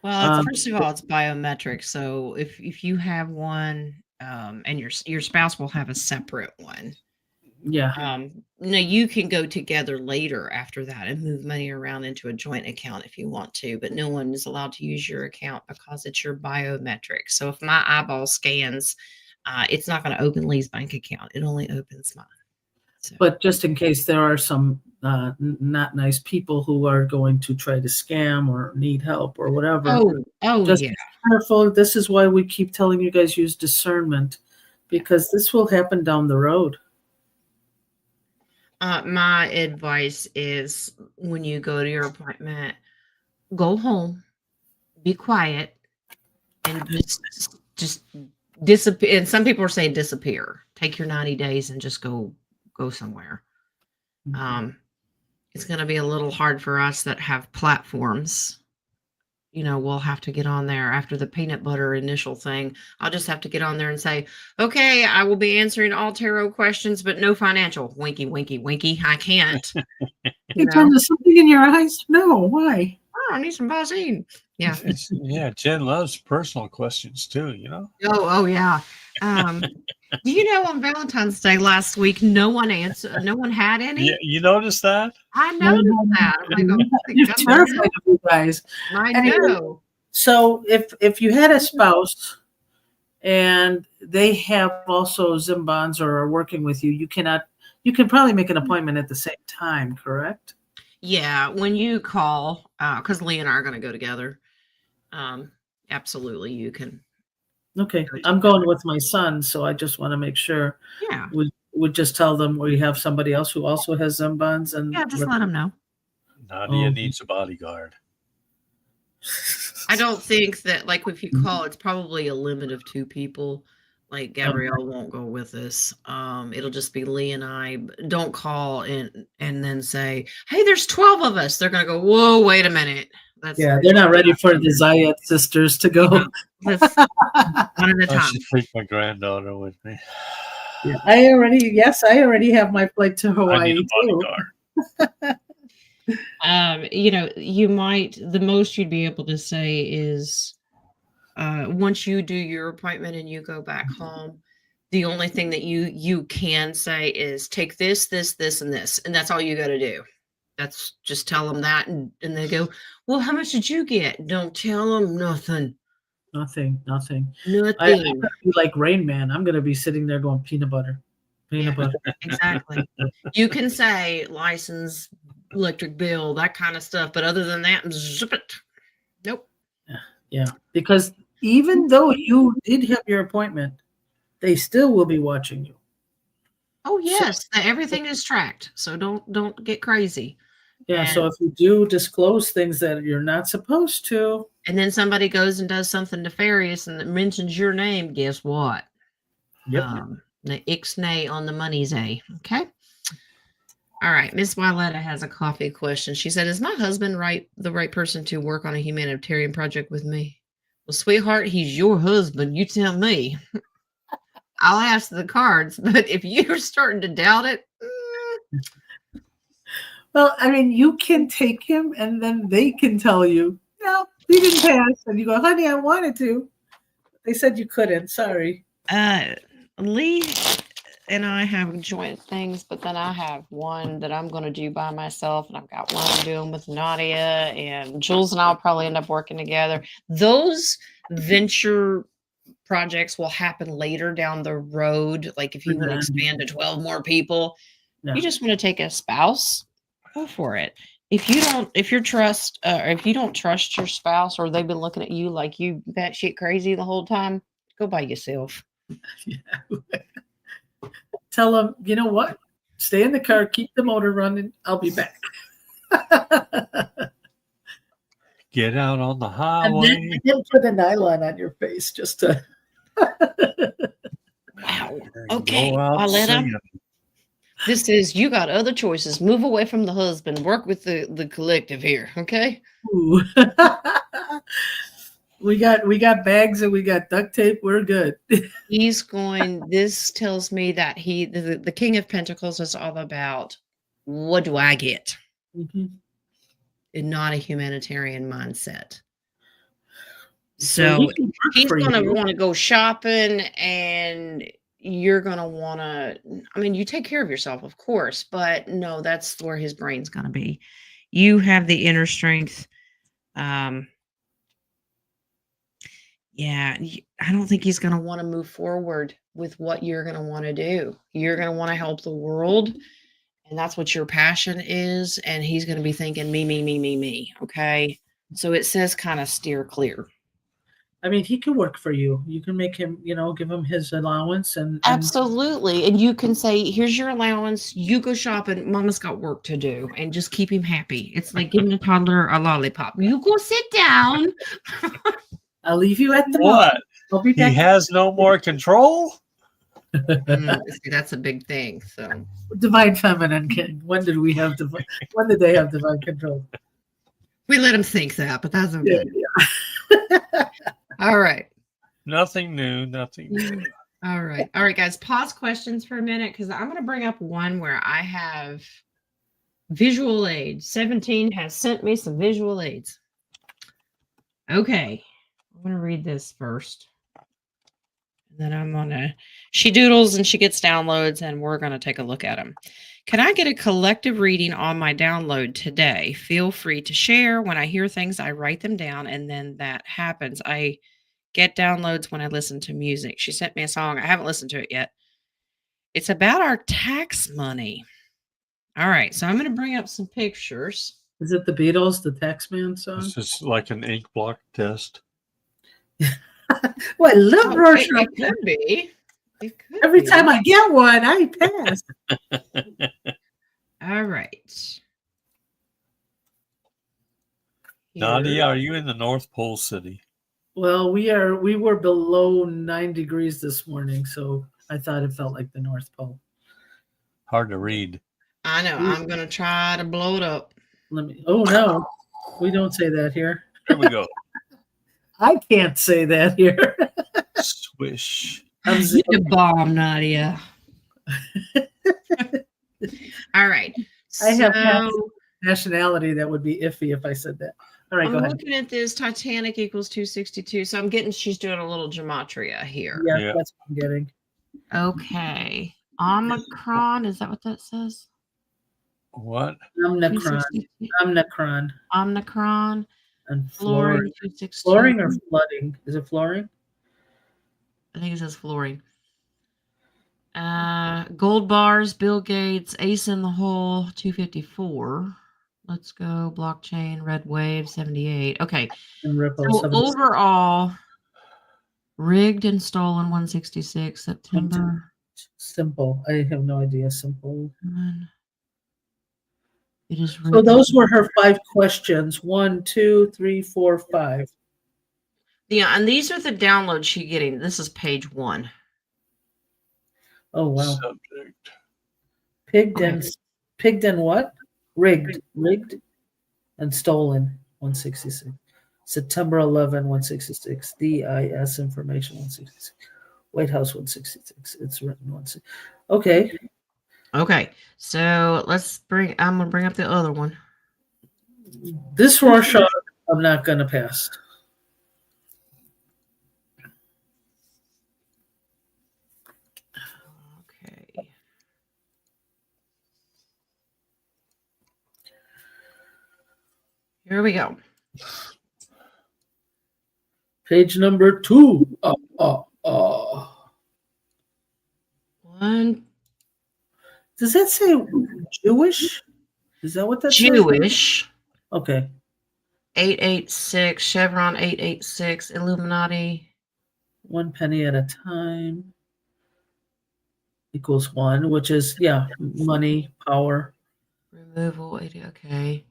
Well, first of all, it's biometric. So if you have one, and your spouse will have a separate one. Yeah. No, you can go together later after that and move money around into a joint account if you want to, but no one is allowed to use your account because it's your biometric. So if my eyeball scans, it's not going to open Lee's bank account. It only opens mine. So. But just in case there are some not nice people who are going to try to scam or need help or whatever. Just yeah. Be careful. This is why we keep telling you guys use discernment, because this will happen down the road. My advice is when you go to your appointment, go home, be quiet, and just disappear. And some people are saying disappear. Take your 90 days and just go somewhere. It's going to be a little hard for us that have platforms. We'll have to get on there after the peanut butter initial thing. I'll just have to get on there and say, okay, I will be answering all tarot questions, but no financial. Winky, winky, winky. I can't. There's something in your eyes? No, why? Oh, I need some Vaseline. Yeah. Yeah, Jen loves personal questions too, Oh yeah. Do you know on Valentine's Day last week, no one had any? Yeah, you noticed that? I noticed that. I'm like, oh, You're terrified of you guys. I Anyway, know. So if you had a spouse and they have also Zim bonds or are working with you, you can probably make an appointment at the same time, correct? Yeah, when you call, because Lee and I are going to go together. Absolutely, you can. Okay, I'm going with my son, so I just want to make sure. Yeah. We just tell them we have somebody else who also has Zim bonds, and Yeah, just let them know. Nadia needs a bodyguard. I don't think that, like, if you call, it's probably a limit of 2 people. Like, Gabrielle won't go with us. It'll just be Lee and I. Don't call and then say, hey, there's 12 of us. They're going to go, whoa, wait a minute. They're not ready for the Zayat sisters to go. One at a I time. should take my granddaughter with me. Yeah, I already have my flight to I Hawaii need a bodyguard. The most you'd be able to say is, once you do your appointment and you go back home, the only thing that you can say is take this, and this, and that's all you got to do. That's just tell them that, and they go, well, how much did you get? Don't tell them nothing. Nothing. Nothing. I'm gonna be like Rain Man. I'm gonna be sitting there going peanut butter. Exactly. You can say license, electric bill, that kind of stuff, but other than that, zip it. Nope. Yeah, because even though you did have your appointment, they still will be watching you. Oh yes, everything is tracked, so don't get crazy. Yeah, so if you do disclose things that you're not supposed to, and then somebody goes and does something nefarious and mentions your name, guess what? Yep. The ixnay on the money's a. Okay. All right. Miss Wyletta has a coffee question. She said, is my husband the right person to work on a humanitarian project with me? Well, sweetheart, he's your husband. You tell me. I'll ask the cards, but if you're starting to doubt it. Well, I mean, you can take him and then they can tell you, no, he didn't pass. And you go, honey, I wanted to. They said you couldn't. Sorry. Lee and I have joint things, but then I have one that I'm going to do by myself, and I've got one I'm doing with Nadia, and Jules and I'll probably end up working together. Those venture projects will happen later down the road. Like if you want to expand to 12 more people, you just want to take a spouse, go for it. If you don't trust your spouse, or they've been looking at you like you batshit crazy the whole time, go by yourself. Yeah. Tell them, you know what? Stay in the car, keep the motor running. I'll be back. Get out on the highway. And then put a nylon on your face just to. Wow. Okay. This is, you got other choices. Move away from the husband. Work with the collective here. Okay. Ooh. We got bags and we got duct tape. We're good. This tells me that the King of Pentacles is all about, what do I get? Mm-hmm. And not a humanitarian mindset. So he's going to want to go shopping, and you're going to want to, I mean, you take care of yourself, of course, but no, that's where his brain's going to be. You have the inner strength. Yeah, I don't think he's going to want to move forward with what you're going to want to do. You're going to want to help the world, and that's what your passion is, and he's going to be thinking me. Okay? So it says kind of steer clear. I mean, he can work for you. You can make him, give him his allowance and Absolutely. And you can say, here's your allowance. You go shopping. Mama's got work to do. And just keep him happy. It's like giving a toddler a lollipop. You go sit down. I'll leave you at the mall. What? I'll be He back. has no more control? See, that's a big thing. So Divine feminine. When did we have when did they have divine control? we let him think that, but that's okay. Yeah. All right. Nothing new. Nothing new. All right. All right, guys. Pause questions for a minute because I'm going to bring up one where I have visual aids. 17 has sent me some visual aids. Okay. I'm going to read this first. Then I'm going to, she doodles and she gets downloads and we're going to take a look at them. Can I get a collective reading on my download today? Feel free to share. When I hear things, I write them down and then that happens. I get downloads when I listen to music. She sent me a song. I haven't listened to it yet. It's about our tax money. All right. So I'm going to bring up some pictures. Is it the Beatles, the Taxman song? This is like an ink block test. Well, I love Rorschach. It could be. It could Every be. time I get one, I pass. All right. Nadia, are you in the North Pole City? Well, we were below 9 degrees this morning, so I thought it felt like the North Pole. Hard to read. I know. I'm going to try to blow it up. Oh no, we don't say that here. Here we go. I can't say that here. Swish. You the bomb, Nadia. All right. I have So, nationality that would be iffy if I said that. All right, I'm go ahead. looking at this. Titanic equals 262. So I'm getting, she's doing a little gematria here. Yeah, Yeah. that's what I'm getting. Okay. Omicron. Is that what that says? What? Omicron. 262. Omicron. Omicron. And Flooring. flooring. 262. Flooring or flooding? Is it flooring? I think it says flooring. Gold bars, Bill Gates, Ace in the Hole, 254. Let's go. Blockchain, Red Wave, 78. Okay. And Ripple. So 76. overall, rigged and stolen, 166. September. Simple. I have no idea. Simple. It is. So those were her 5 questions. 1, 2, 3, 4, 5. Yeah, and these are the downloads she's getting. This is page 1. Oh wow. Subject. Pigged and what? Rigged and stolen. 166. September 11, 166. DIS information 166. White House 166. It's written 166. Okay. Okay, so I'm gonna bring up the other one. This Rorschach, I'm not gonna pass. Okay. Here we go. Page number 2. One Does that say Jewish? Is that what that says? Jewish. Okay. 886, Chevron 886, Illuminati. 1 penny at a time equals 1, which is, money, power. Removal 80. Okay.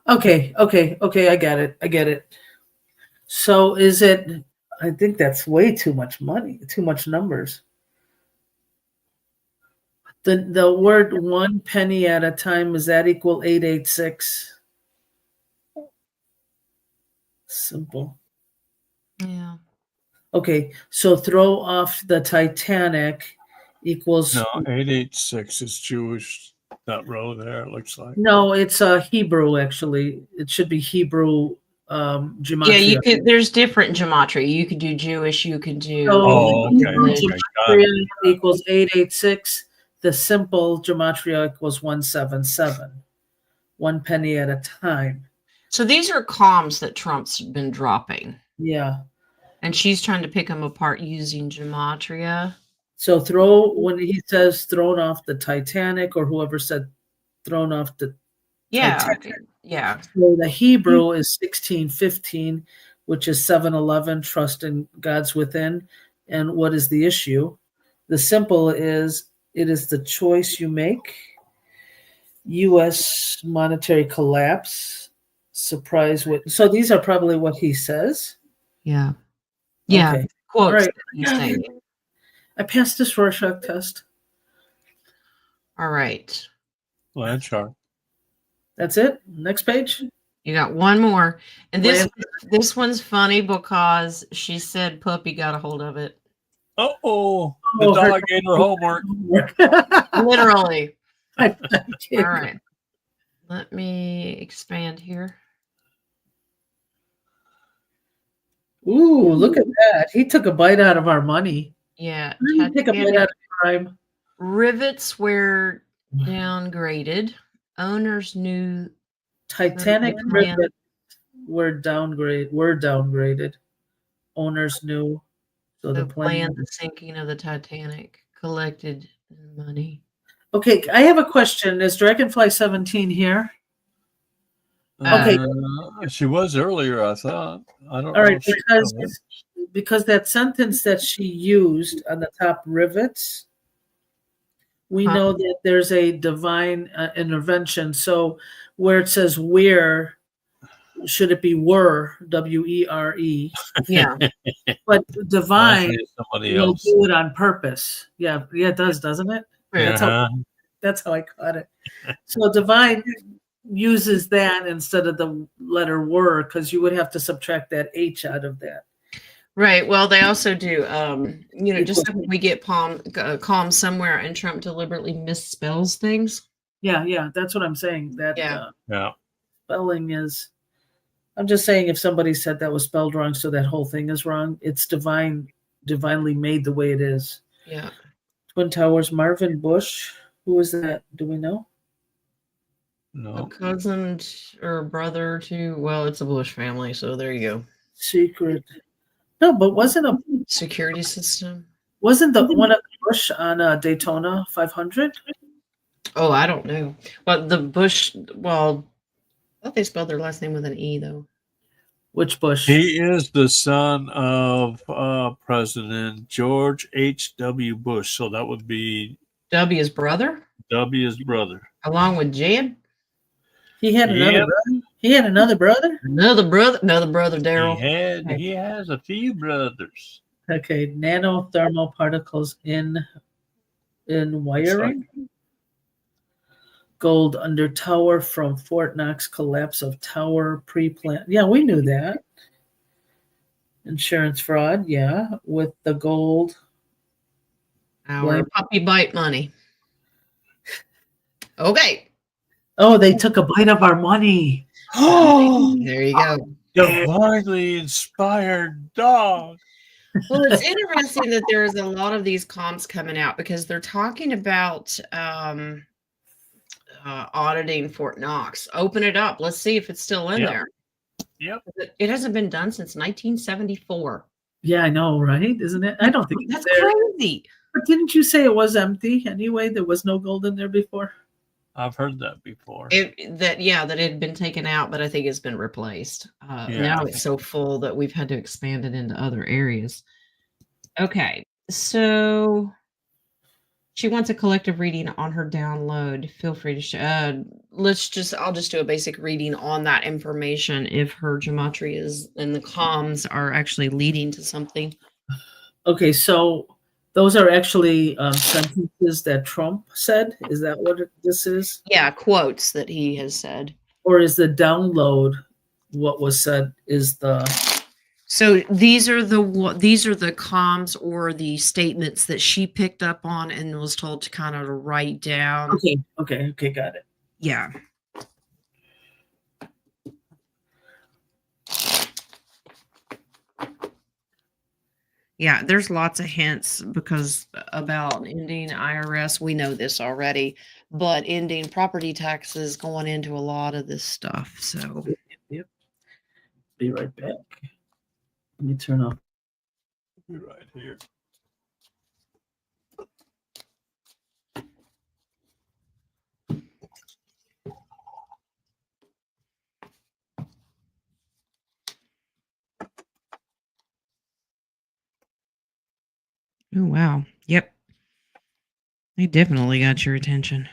Okay. I get it. So is it, I think that's way too much money, too much numbers. The word 1 penny at a time, is that equal 886? Simple. Yeah. Okay, so throw off the Titanic equals. No, 886 is Jewish. That row there, it looks like. No, it's Hebrew actually. It should be Hebrew gematria. Yeah, you could. There's different gematria. You could do Jewish. You could do. Oh, okay. English. Okay, got it. Gematria equals 886. The simple gematria equals 177. 1 penny at a time. So these are comms that Trump's been dropping, Yeah. and she's trying to pick them apart using gematria. So when he says thrown off the Titanic, or whoever said thrown off the Yeah. Yeah. So the Hebrew is 16:15, which is 7-Eleven, trust in God's within. And what is the issue? The simple is it is the choice you make. U.S. monetary collapse, surprise with. So these are probably what he says. Yeah. Yeah. Okay. Quotes All right. that he's saying. I passed this Rorschach test. All right. Land shark. That's it. Next page. You got one more. And Land- this one's funny because she said puppy got a hold of it. Oh, the Oh, her- dog ate her homework. Literally. I All right. Let me expand here. Ooh, look at that. He took a bite out of our money. Yeah. He took a bite Titanic out of crime. rivets were downgraded. Owners knew Titanic the plan- rivet were downgraded. Owners knew. So the plan. the sinking of the Titanic collected money. Okay, I have a question. Is Dragonfly 17 here? Okay. She was earlier, I thought. I don't All know. right, because that sentence that she used on the top rivets, we know that there's a divine intervention. So where it says where, should it be were, W-E-R-E? Yeah. But divine somebody will else. do it on purpose. Yeah, it does, doesn't it? That's how I caught it. So divine uses that instead of the letter were, because you would have to subtract that H out of that. Right. Well, they also do, just like we get calm somewhere and Trump deliberately misspells things. Yeah, that's what I'm saying. That Yeah. spelling is, I'm just saying if somebody said that was spelled wrong, so that whole thing is wrong, it's divinely made the way it is. Yeah. Twin Towers, Marvin Bush. Who is that? Do we know? A No. cousin or brother to, well, it's a Bush family, so there you go. Secret. No, but wasn't Security system. the one of the Bush on Daytona 500? Oh, I don't know. But the Bush, well, I thought they spelled their last name with an E, though. Which Bush? He is the son of President George H.W. Bush. So that would be W's brother? W's brother. Along with Jed? He had another brother? He had another brother? Another brother, Daryl. He has a few brothers. Okay, nanothermal particles in wiring. Gold under tower from Fort Knox collapse of tower pre-plant. Yeah, we knew that. Insurance fraud, yeah, with the gold. Our puppy bite money. Okay. Oh, they took a bite of our money. Oh, there you go. Divinely inspired dog. Well, it's interesting that there's a lot of these comps coming out because they're talking about auditing Fort Knox. Open it up. Let's see if it's still in there. Yep. It hasn't been done since 1974. Yeah, I know, right? Isn't it? I don't think That's it's there. crazy. But didn't you say it was empty anyway? There was no gold in there before? I've heard that before. That it had been taken out, but I think it's been replaced. Now it's so full that we've had to expand it into other areas. Okay, so she wants a collective reading on her download. Feel free to I'll just do a basic reading on that information if her gematria is and the comms are actually leading to something. Okay, so those are actually sentences that Trump said. Is that what this is? Yeah, quotes that he has said. Or is the download what was said is the... So these are the comms or the statements that she picked up on and was told to kind of write down. Okay, got it. Yeah. Yeah, there's lots of hints because about ending IRS, we know this already, but ending property taxes going into a lot of this stuff. So, Yep. Be right back. Let me turn off. Be right here. Oh, wow. Yep. They definitely got your attention.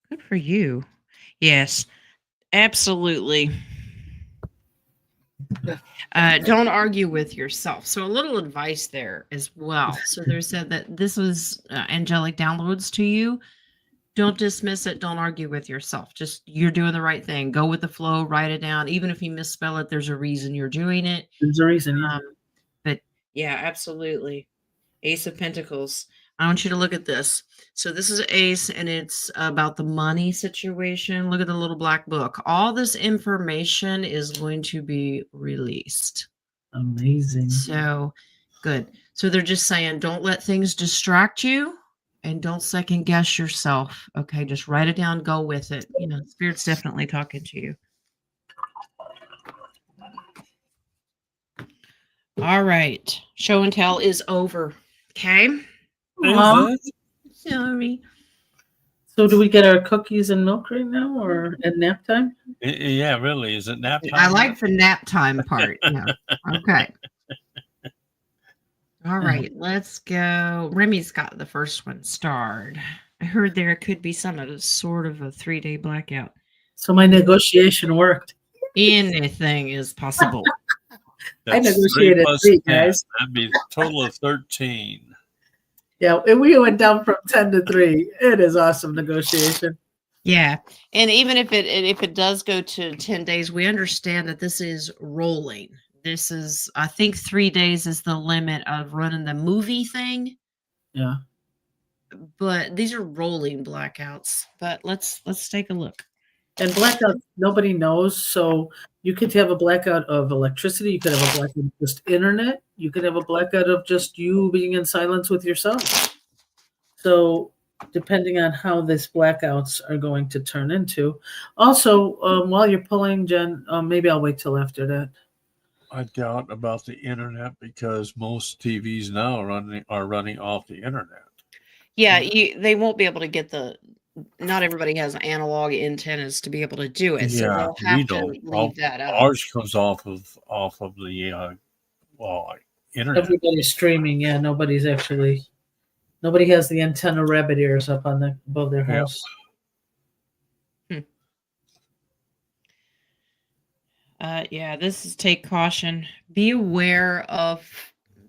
Good for you. Yes, absolutely. Don't argue with yourself. So a little advice there as well. So they said that this was angelic downloads to you. Don't dismiss it. Don't argue with yourself. Just you're doing the right thing. Go with the flow. Write it down. Even if you misspell it, there's a reason you're doing it. There's a reason, yeah. But yeah, absolutely. Ace of Pentacles. I want you to look at this. So this is Ace, and it's about the money situation. Look at the little black book. All this information is going to be released. Amazing. So good. So they're just saying, don't let things distract you and don't second guess yourself. Okay, just write it down, go with it. You know, Spirit's definitely talking to you. All right. Show and tell is over. Okay. Mom, Sorry. so do we get our cookies and milk right now or at nap time? Yeah, really. Is it nap time? I like the nap time part. Yeah. Okay. All right. Let's go. Remy's got the first one starred. I heard there could be some of a sort of a 3-day blackout. So my negotiation worked. Anything is possible. I That's negotiated 3 plus 3, 10. guys. That'd be a total of 13. Yeah, and we went down from 10 to 3. It is awesome negotiation. Yeah. And even if it does go to 10 days, we understand that this is rolling. This is, I think 3 days is the limit of running the movie thing. Yeah. But these are rolling blackouts. But let's take a look. And blackout, nobody knows. So you could have a blackout of electricity. You could have a blackout of just internet. You could have a blackout of just you being in silence with yourself. So depending on how these blackouts are going to turn into. Also, while you're pulling, Jen, maybe I'll wait till after that. I doubt about the internet because most TVs now are running off the internet. Yeah, they won't be able to get not everybody has analog antennas to be able to do it. So Yeah, they'll have we to don't. leave that out. Ours comes off of the internet. Everybody's streaming. Yeah, nobody has the antenna rabbit ears up on above their Yep. house. Yeah, this is take caution. Be aware of,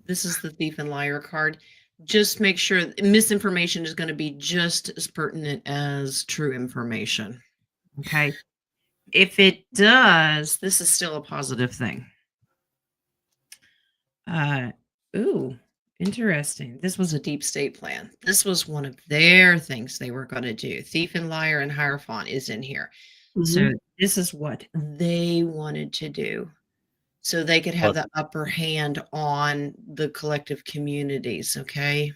this is the thief and liar card. Just make sure misinformation is going to be just as pertinent as true information. Okay. If it does, this is still a positive thing. Ooh, interesting. This was a deep state plan. This was one of their things they were going to do. Thief and liar and Hierophant is in here. So this is what they wanted to do. So they could have the upper hand on the collective communities, okay?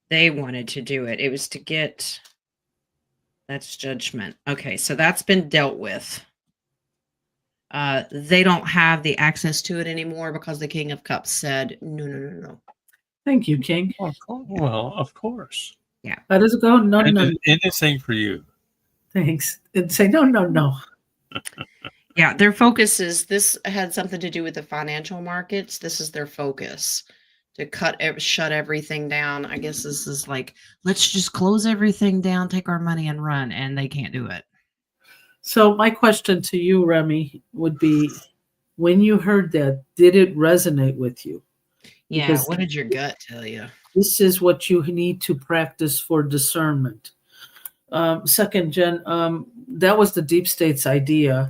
They wanted to do it. It was to get, that's judgment. Okay, so that's been dealt with. They don't have the access to it anymore because the King of Cups said, no. Thank you, King. Well, of course. Yeah. How does it go? No. Anything for you. Thanks. And say no. Yeah, their focus is, this had something to do with the financial markets. This is their focus, to shut everything down. I guess this is like, let's just close everything down, take our money and run, and they can't do it. So my question to you, Remy, would be, when you heard that, did it resonate with you? Yeah, Because what did your gut tell you? this is what you need to practice for discernment. Second, Jen, that was the deep state's idea.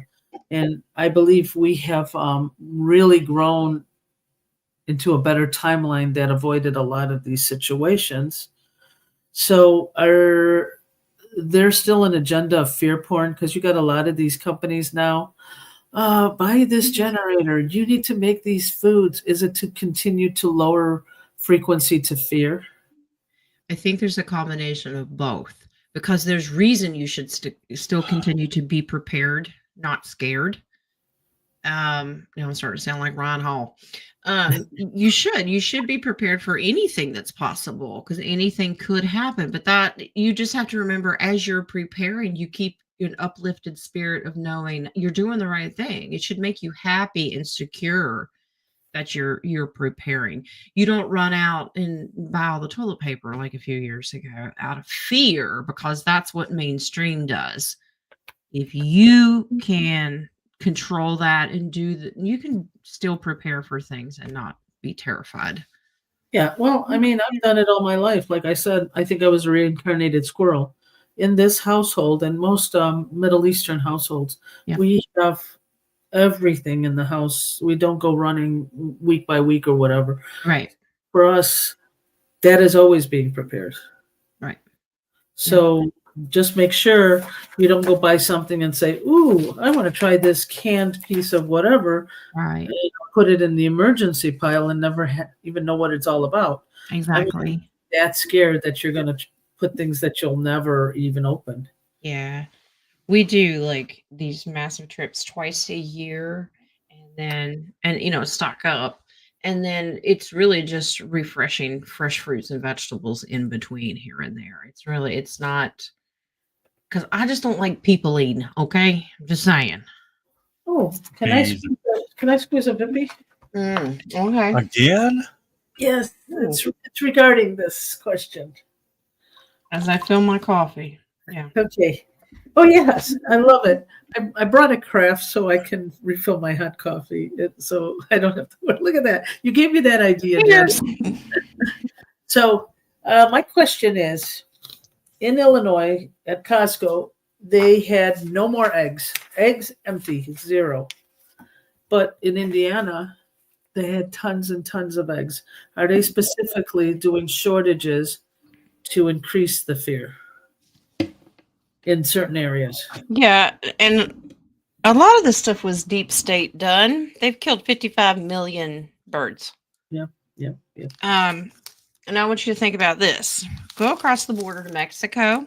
And I believe we have really grown into a better timeline that avoided a lot of these situations. So there's still an agenda of fear porn, because you got a lot of these companies now. Buy this generator. You need to make these foods. Is it to continue to lower frequency to fear? I think there's a combination of both, because there's reason you should still continue to be prepared, not scared. Now I'm starting to sound like Ron Hall. You should be prepared for anything that's possible, because anything could happen. But that, you just have to remember, as you're preparing, you keep an uplifted spirit of knowing you're doing the right thing. It should make you happy and secure that you're preparing. You don't run out and buy all the toilet paper like a few years ago out of fear, because that's what mainstream does. If you can control that and you can still prepare for things and not be terrified. Yeah, well, I mean, I've done it all my life. Like I said, I think I was a reincarnated squirrel. In this household and most Middle Eastern households, Yeah. we have everything in the house. We don't go running week by week or whatever. Right. For us, that is always being prepared. Right. So just make sure you don't go buy something and say, ooh, I want to try this canned piece of whatever. Right. And put it in the emergency pile and never even know what it's all about. Exactly. I mean, that scared that you're going to put things that you'll never even open. Yeah. We do like these massive trips twice a year, and stock up. And then it's really just refreshing fresh fruits and vegetables in between here and there. It's not, because I just don't like people eating. Okay. I'm just saying. Oh, can I squeeze a Vippy? Okay. Again? Yes, it's regarding this question. As I fill my coffee. Yeah. Okay. Oh, yes, I love it. I brought a craft so I can refill my hot coffee, so I don't have to. Look at that. You gave me that idea. Cheers. So my question is, in Illinois at Costco, they had no more eggs. Eggs empty, 0. But in Indiana, they had tons and tons of eggs. Are they specifically doing shortages to increase the fear in certain areas? Yeah, and a lot of this stuff was deep state done. They've killed 55 million birds. Yeah. And I want you to think about this. Go across the border to Mexico.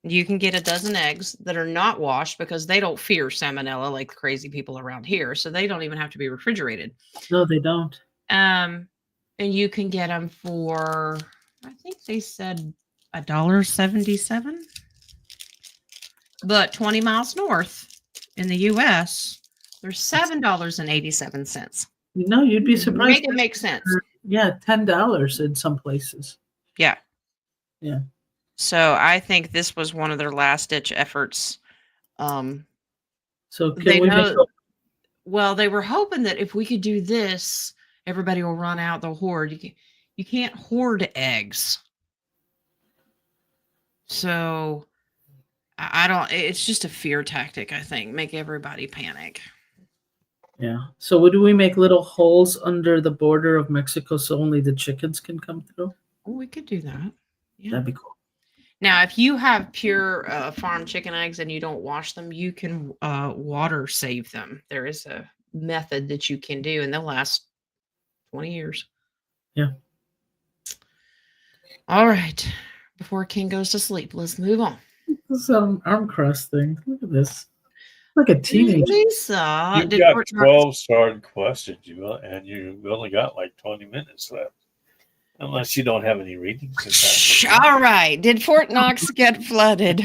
You can get a dozen eggs that are not washed because they don't fear salmonella like the crazy people around here. So they don't even have to be refrigerated. No, they don't. And you can get them for, I think they said $1.77. But 20 miles north in the U.S., they're $7.87. You'd be surprised. Make it make sense. Yeah, $10 in some places. Yeah. Yeah. So I think this was one of their last ditch efforts. So can we Well, they were hoping that if we could do this, everybody will run out the hoard. You can't hoard eggs. So I don't, it's just a fear tactic, I think. Make everybody panic. Yeah. So do we make little holes under the border of Mexico so only the chickens can come through? Oh, we could do that. Yeah. That'd be cool. Now, if you have pure farm chicken eggs and you don't wash them, you can water save them. There is a method that you can do, and they'll last 20 years. Yeah. All right. Before King goes to sleep, let's move on. This arm cross thing. Look at this. Like a teenager. Lisa, You've got 12 starred questions, and you've only got like 20 minutes left. Unless you don't have any readings. Shh, all right. Did Fort Knox get flooded?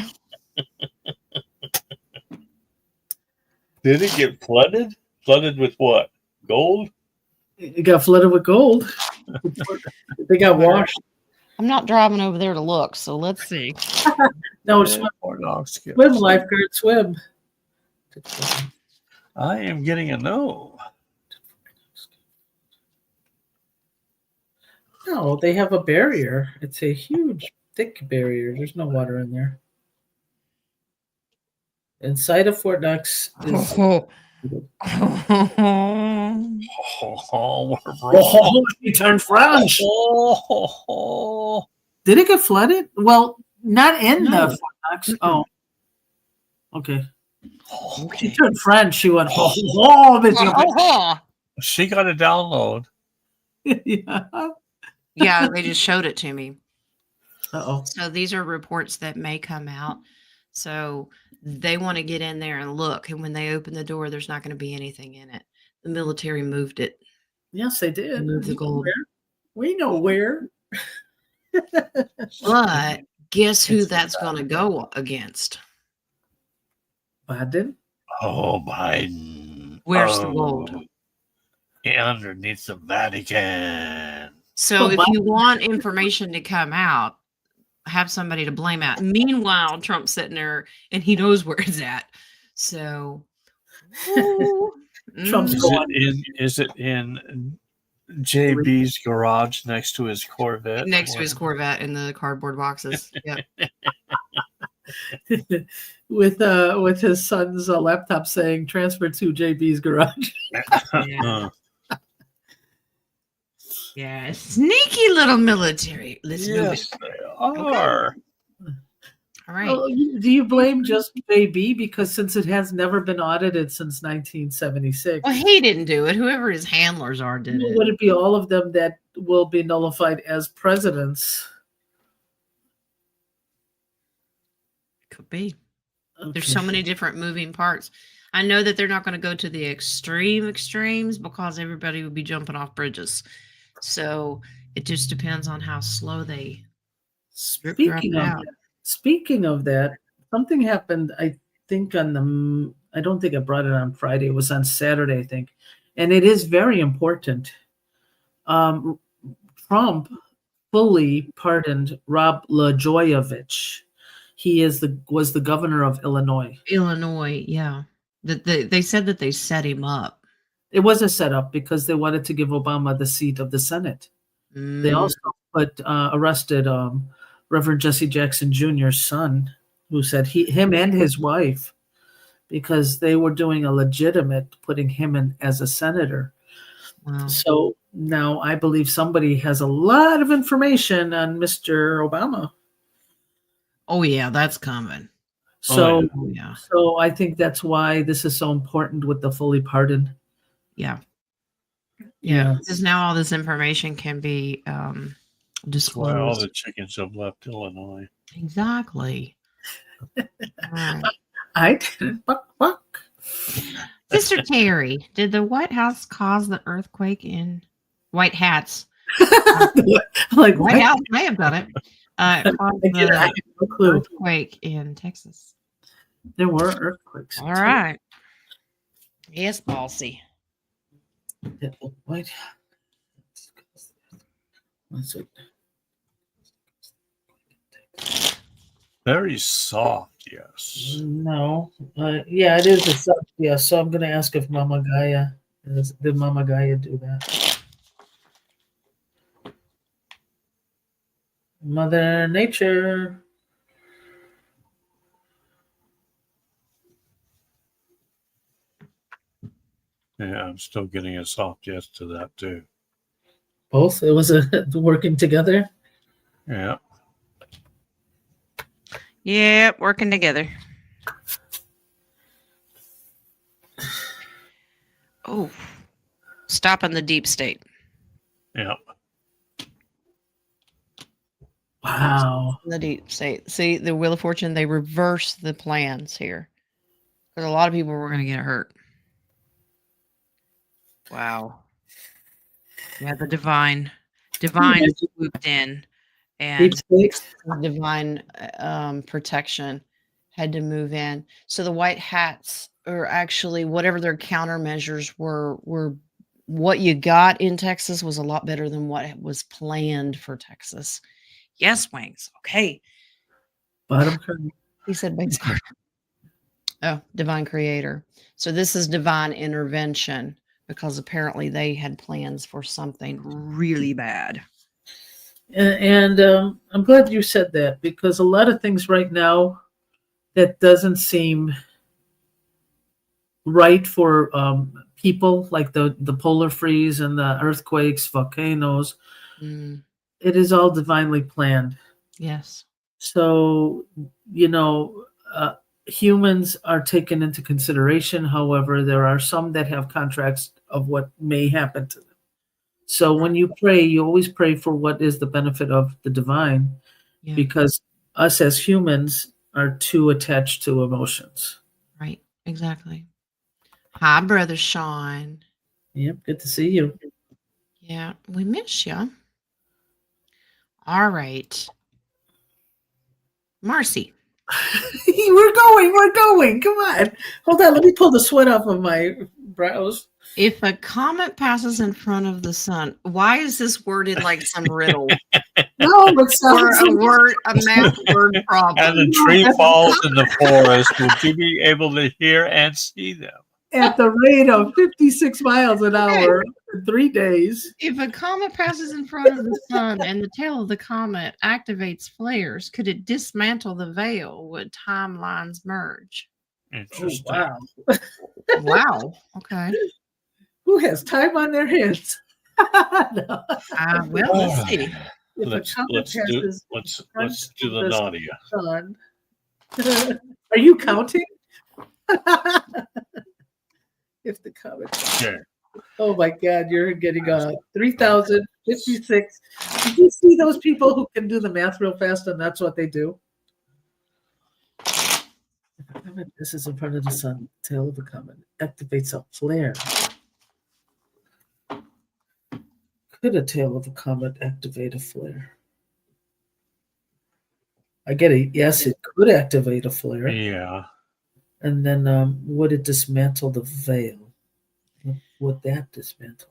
Did it get flooded? Flooded with what? Gold? It got flooded with gold. They got washed. I'm not driving over there to look, so let's see. No, Swim, lifeguard, swim. I am getting a no. No, they have a barrier. It's a huge, thick barrier. There's no water in there. Inside of Fort Knox is. He turned French. Did it get flooded? Well, not in the Fort Knox. Oh, okay. She turned French. She went. She got a download. Yeah. Yeah, they just showed it to me. Uh-oh. So these are reports that may come out. So they want to get in there and look. And when they open the door, there's not going to be anything in it. The military moved it. Yes, they did. Moved the gold. We know where. But guess who that's going to go against? Biden? Oh, Biden. Where's the Oh, gold? underneath the Vatican. So Well, if you want information to come out, have somebody to blame out. Meanwhile, Trump's sitting there and he knows where it's at. So ooh, Trump's Is it in JB's garage next to his Corvette? next to his Corvette in the cardboard boxes. Yep. with his son's laptop saying transfer to JB's garage. Yeah. Yeah. Sneaky little military. Let's move it. Yes, they are. All right. Oh, do you blame just JB because since it has never been audited since 1976? Well, he didn't do it. Whoever his handlers are did it. Would it be all of them that will be nullified as presidents? Could be. Okay. There's so many different moving parts. I know that they're not going to go to the extremes because everybody would be jumping off bridges. So it just depends on how slow they Speaking of that, something happened, I think I don't think I brought it on Friday. It was on Saturday, I think. And it is very important. Trump fully pardoned Rob Blagojevich. He was the governor of Illinois. Illinois, yeah. They said that they set him up. It was a setup because they wanted to give Obama the seat of the Senate. They also arrested Reverend Jesse Jackson Jr.'s son, who said him and his wife, because they were doing a legitimate putting him in as a senator. Wow. So now I believe somebody has a lot of information on Mr. Obama. Oh yeah, that's coming. So, Yeah. so I think that's why this is so important with the fully pardoned. Yeah. Yeah. Because now all this information can be disclosed. Why all the chickens have left Illinois. Exactly. All right. I didn't. Buck. Sister Terry, did the White House cause the earthquake in White Hats? Like White House may have done it. Caused I had no the clue. earthquake in Texas. There were earthquakes. All right. Yes, bossy. What? What's it? Very soft, yes. No. Yeah, it is a sub. Yeah, so I'm going to ask if Mama Gaia, did Mama Gaia do that? Mother Nature. Yeah, I'm still getting a soft yes to that too. Both? It was working together? Yeah. Yeah, working together. Oh, stopping the deep state. Yeah. Wow. The deep state. See, the Wheel of Fortune, they reverse the plans here. Because a lot of people were going to get hurt. Wow. Yeah, the divine swooped in, and Deep state? the divine protection had to move in. So the White Hats, or actually whatever their countermeasures were what you got in Texas was a lot better than what was planned for Texas. Yes, Wings. Okay. Bottom curve. He said Wings Carter. Oh, divine creator. So this is divine intervention because apparently they had plans for something really bad. And I'm glad you said that, because a lot of things right now that doesn't seem right for people, like the polar freeze and the earthquakes, volcanoes. It is all divinely planned. Yes. So, humans are taken into consideration. However, there are some that have contracts of what may happen to them. So when you pray, you always pray for what is the benefit of the divine, because us as humans are too attached to emotions. Right. Exactly. Hi, Brother Sean. Yep. Good to see you. Yeah, we miss you. All right. Marcy. We're going. Come on. Hold on. Let me pull the sweat off of my brows. If a comet passes in front of the sun, why is this worded like some riddle No, it or sounds a math word And problem? the tree falls in the forest. Would you be able to hear and see them? at the rate of 56 miles an hour in 3 days. If a comet passes in front of the sun and the tail of the comet activates flares, could it dismantle the veil? Would timelines merge? Oh, Interesting. wow. Wow. Okay. Who has time on their hands? No. Well, let's see. If a Let's comet let's do passes let's do the the Nadia. sun. Are you counting? If the comet. Sure. Oh my God, you're getting 3,056. Did you see those people who can do the math real fast and that's what they do? If a comet passes in front of the sun, the tail of the comet activates a flare. Could a tail of a comet activate a flare? I get it. Yes, it could activate a flare. Yeah. And then would it dismantle the veil? Would that dismantle?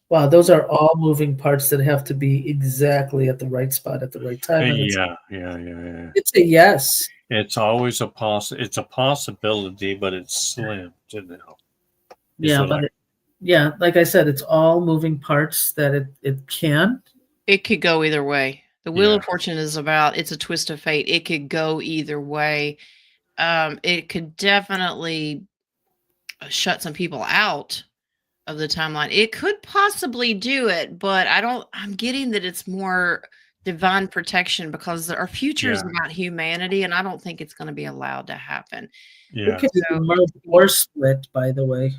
Wow, those are all moving parts that have to be exactly at the right spot at the right time. And Yeah. it's a yes. It's always it's a possibility, but it's slim to know. Yeah, but like I said, it's all moving parts that it can. It could go either way. The Wheel of Yeah. Fortune is it's a twist of fate. It could go either way. It could definitely shut some people out of the timeline. It could possibly do it, but I'm getting that it's more divine protection because our future is about humanity, and I don't think it's going to be allowed to happen. Yeah. It could be merged or split, by the way.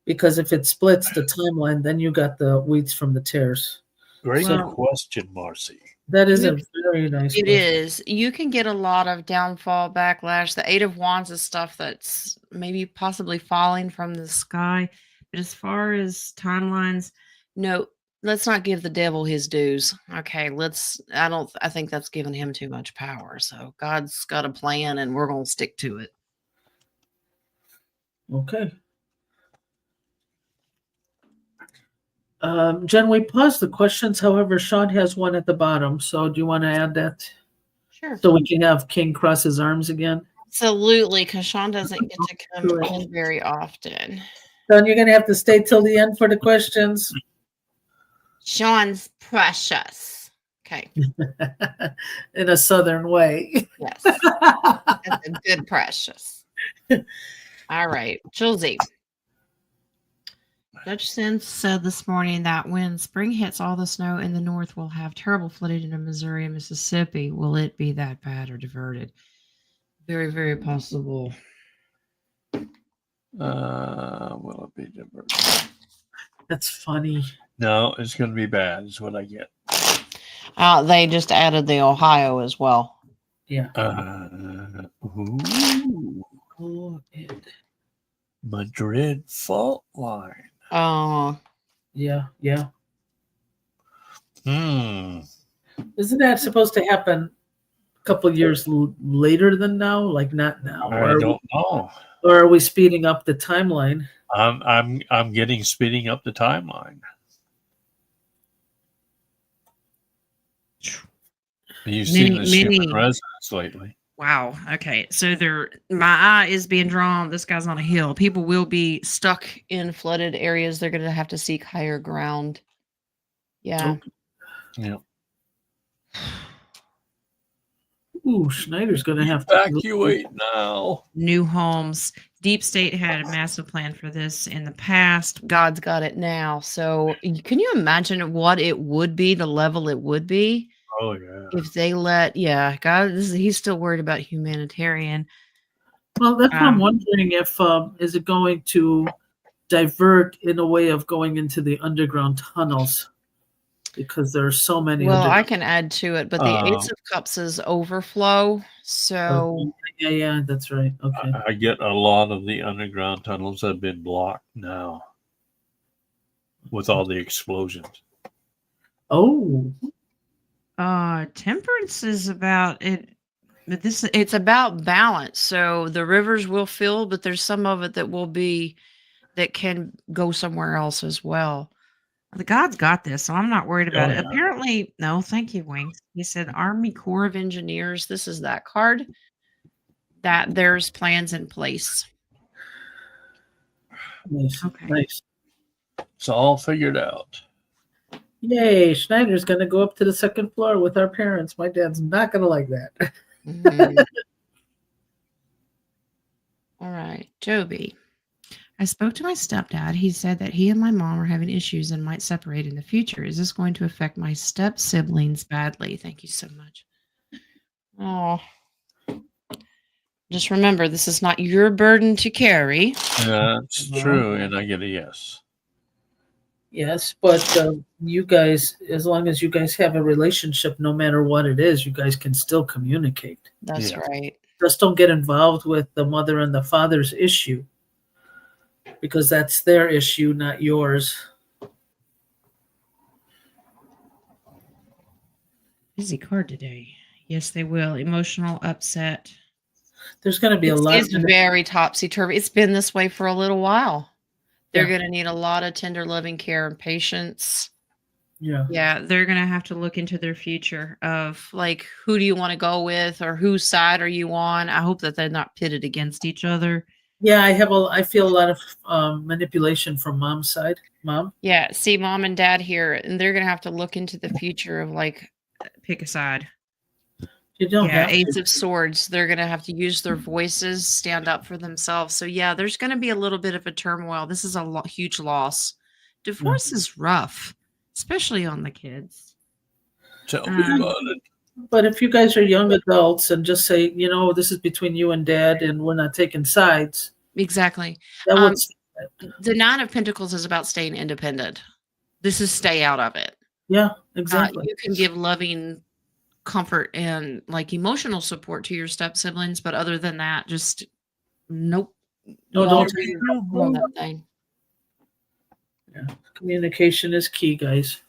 Because if it splits the timeline, then you got the wheats from the tares. Great Well- question, Marcy. That is a very nice It question. is. You can get a lot of downfall, backlash. The Eight of Wands is stuff that's maybe possibly falling from the sky. But as far as timelines, no, let's not give the devil his dues. Okay, I think that's giving him too much power. So God's got a plan and we're going to stick to it. Okay. Jen, we paused the questions. However, Sean has one at the bottom. So do you want to add that? Sure. So we can have King cross his arms again? Absolutely, because Sean doesn't get to come in very often. Sean, you're going to have to stay till the end for the questions. Sean's precious. Okay. In a southern way. Yes. That's a good precious. All right. Chilsey. Judge Sims said this morning that when spring hits, all the snow in the north will have terrible flooding in Missouri and Mississippi. Will it be that bad or diverted? Very, very possible. Will it be diverted? That's funny. No, it's going to be bad. Is what I get. They just added the Ohio as well. Yeah. Madrid fault line. Oh, Yeah. Hmm. Isn't that supposed to happen a couple years later than now? Like not now. I don't know. Or are we speeding up the timeline? I'm getting speeding up the timeline. You've seen the human residents lately. wow. Okay. So my eye is being drawn. This guy's on a hill. People will be stuck in flooded areas. They're going to have to seek higher ground. Yeah. Yeah. Ooh, Schneider's going to have to Evacuate now. New homes. Deep State had a massive plan for this in the past. God's got it now. So can you imagine what it would be, the level it would be? Oh yeah. If they God, he's still worried about humanitarian. Well, that's what I'm wondering if is it going to divert in a way of going into the underground tunnels because there are so many. Well, I can add to it, but the Ace of Cups is overflow. So yeah, that's right. Okay. I get a lot of the underground tunnels have been blocked now with all the explosions. Oh. Temperance is about it. But it's about balance. So the rivers will fill, but there's some of it that will be that can go somewhere else as well. The gods got this, so I'm not worried about it. yeah. Apparently, no, thank you, Wings. He said Army Corps of Engineers. This is that card that there's plans in place. Nice. Okay. Nice. It's all figured out. Yay, Schneider's gonna go up to the second floor with our parents. My dad's not gonna like that. Mhm. All right, Joby. I spoke to my stepdad. He said that he and my mom are having issues and might separate in the future. Is this going to affect my step siblings badly? Thank you so much. Oh, just remember, this is not your burden to carry. That's true, and I get a yes. Yes, but you guys, as long as you guys have a relationship, no matter what it is, you guys can still communicate. That's Yeah. right. Just don't get involved with the mother and the father's issue, because that's their issue, not yours. Busy card today. Yes, they will. Emotional upset. There's going to be a lot. It's very topsy-turvy. It's been this way for a little while. They're Yeah. going to need a lot of tender loving care and patience. Yeah. Yeah, they're going to have to look into their future of like, who do you want to go with or whose side are you on? I hope that they're not pitted against each other. Yeah, I feel a lot of manipulation from mom's side. Mom. Yeah, see mom and dad here, and they're going to have to look into the future of like, pick a side. You don't Yeah, have Ace to. of Swords. They're going to have to use their voices, stand up for themselves. So yeah, there's going to be a little bit of a turmoil. This is a huge loss. Divorce is rough, especially on the kids. Tell me about it. But if you guys are young adults and just say, this is between you and dad and we're not taking sides, Exactly. that would The Nine of Pentacles is about staying independent. This is stay out of it. yeah, exactly. You can give loving comfort and like emotional support to your step siblings, but other than that, just nope. No, Y'all don't do that thing. Communication is key, guys.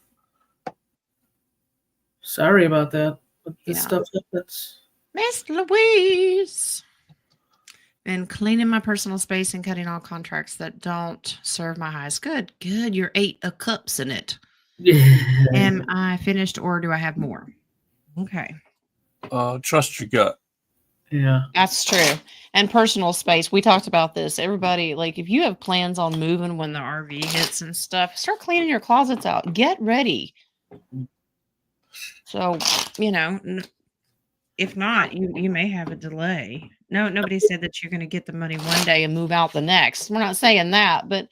Sorry about that, but this Yeah. stuff happens. Miss Louise. And cleaning my personal space and cutting all contracts that don't serve my highest good. Good. You're 8 of Cups in it. Yeah. Am I finished or do I have more? Okay. Trust your gut. Yeah. That's true. And personal space. We talked about this. Everybody, like, if you have plans on moving when the RV hits and stuff, start cleaning your closets out. Get ready. So, if not, you may have a delay. No, nobody said that you're going to get the money one day and move out the next. We're not saying that, but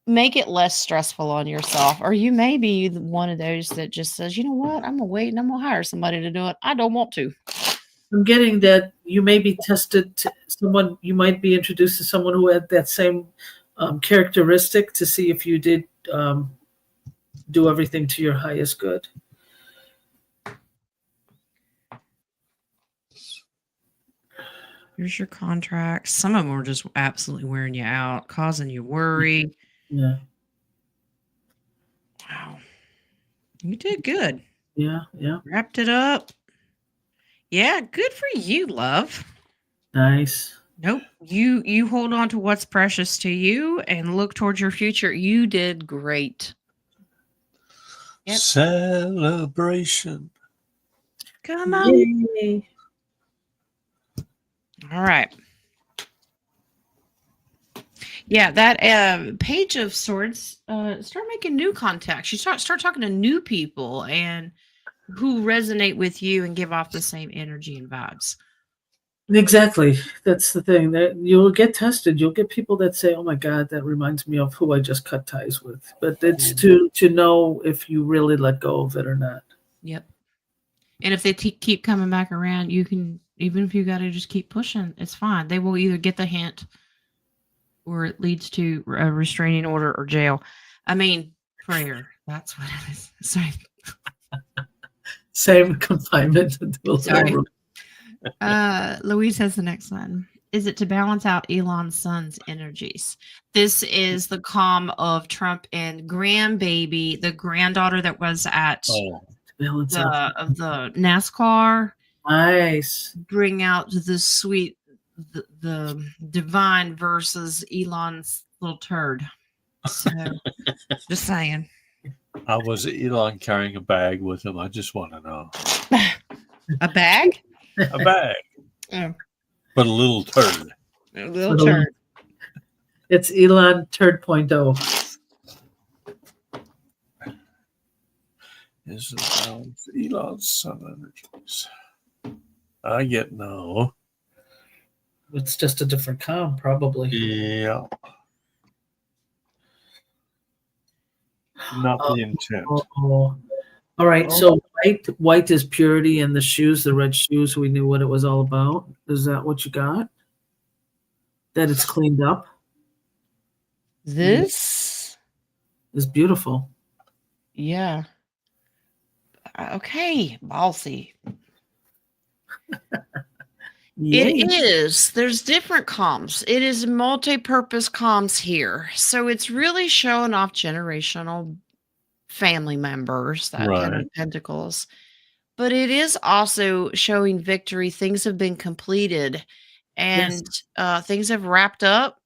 make it less stressful on yourself. Or you may be one of those that just says, you know what, I'm going to wait and I'm going to hire somebody to do it. I don't want to. I'm getting that you may be tested to someone, you might be introduced to someone who had that same characteristic to see if you did do everything to your highest good. Here's your contracts. Some of them are just absolutely wearing you out, causing you worry. Yeah. Wow. You did good. Yeah. Yeah. Wrapped it up. Yeah, good for you, love. Nice. Nope. You hold on to what's precious to you and look towards your future. You did great. Yep. Celebration. Come on. Yay. All right. Yeah, that Page of Swords, start making new contacts. You start talking to new people and who resonate with you and give off the same energy and vibes. Exactly. That's the thing. That you'll get tested. You'll get people that say, "Oh my God, that reminds me of who I just cut ties with." But it's to know if you really let go of it or not. Yep. And if they keep coming back around, you can, even if you got to just keep pushing, it's fine. They will either get the hint or it leads to a restraining order or jail. I mean, prayer. That's what it is. Sorry. Same confinement. Sorry. Louise has the next one. Is it to balance out Elon's son's energies? This is the calm of Trump and grandbaby, the granddaughter that was at Balance out. the NASCAR. Nice. bring out the sweet, the divine versus Elon's little turd. So, just saying. How was Elon carrying a bag with him? I just want to know. A bag? A bag, Oh, but a little turd. a little turd. It's Elon Turd.0. Is around Elon's Sun Energies. I get no. It's just a different com, probably. Yeah. Not the intent. Oh. All right. So white is purity, and the shoes, the red shoes, we knew what it was all about. Is that what you got? That it's cleaned up This? is beautiful. Yeah. Okay, ballsy. Yay. It is. There's different comms. It is multi-purpose comms here. So it's really showing off generational family members, that Right. Ten of Pentacles. But it is also showing victory. Things have been completed and things have wrapped up.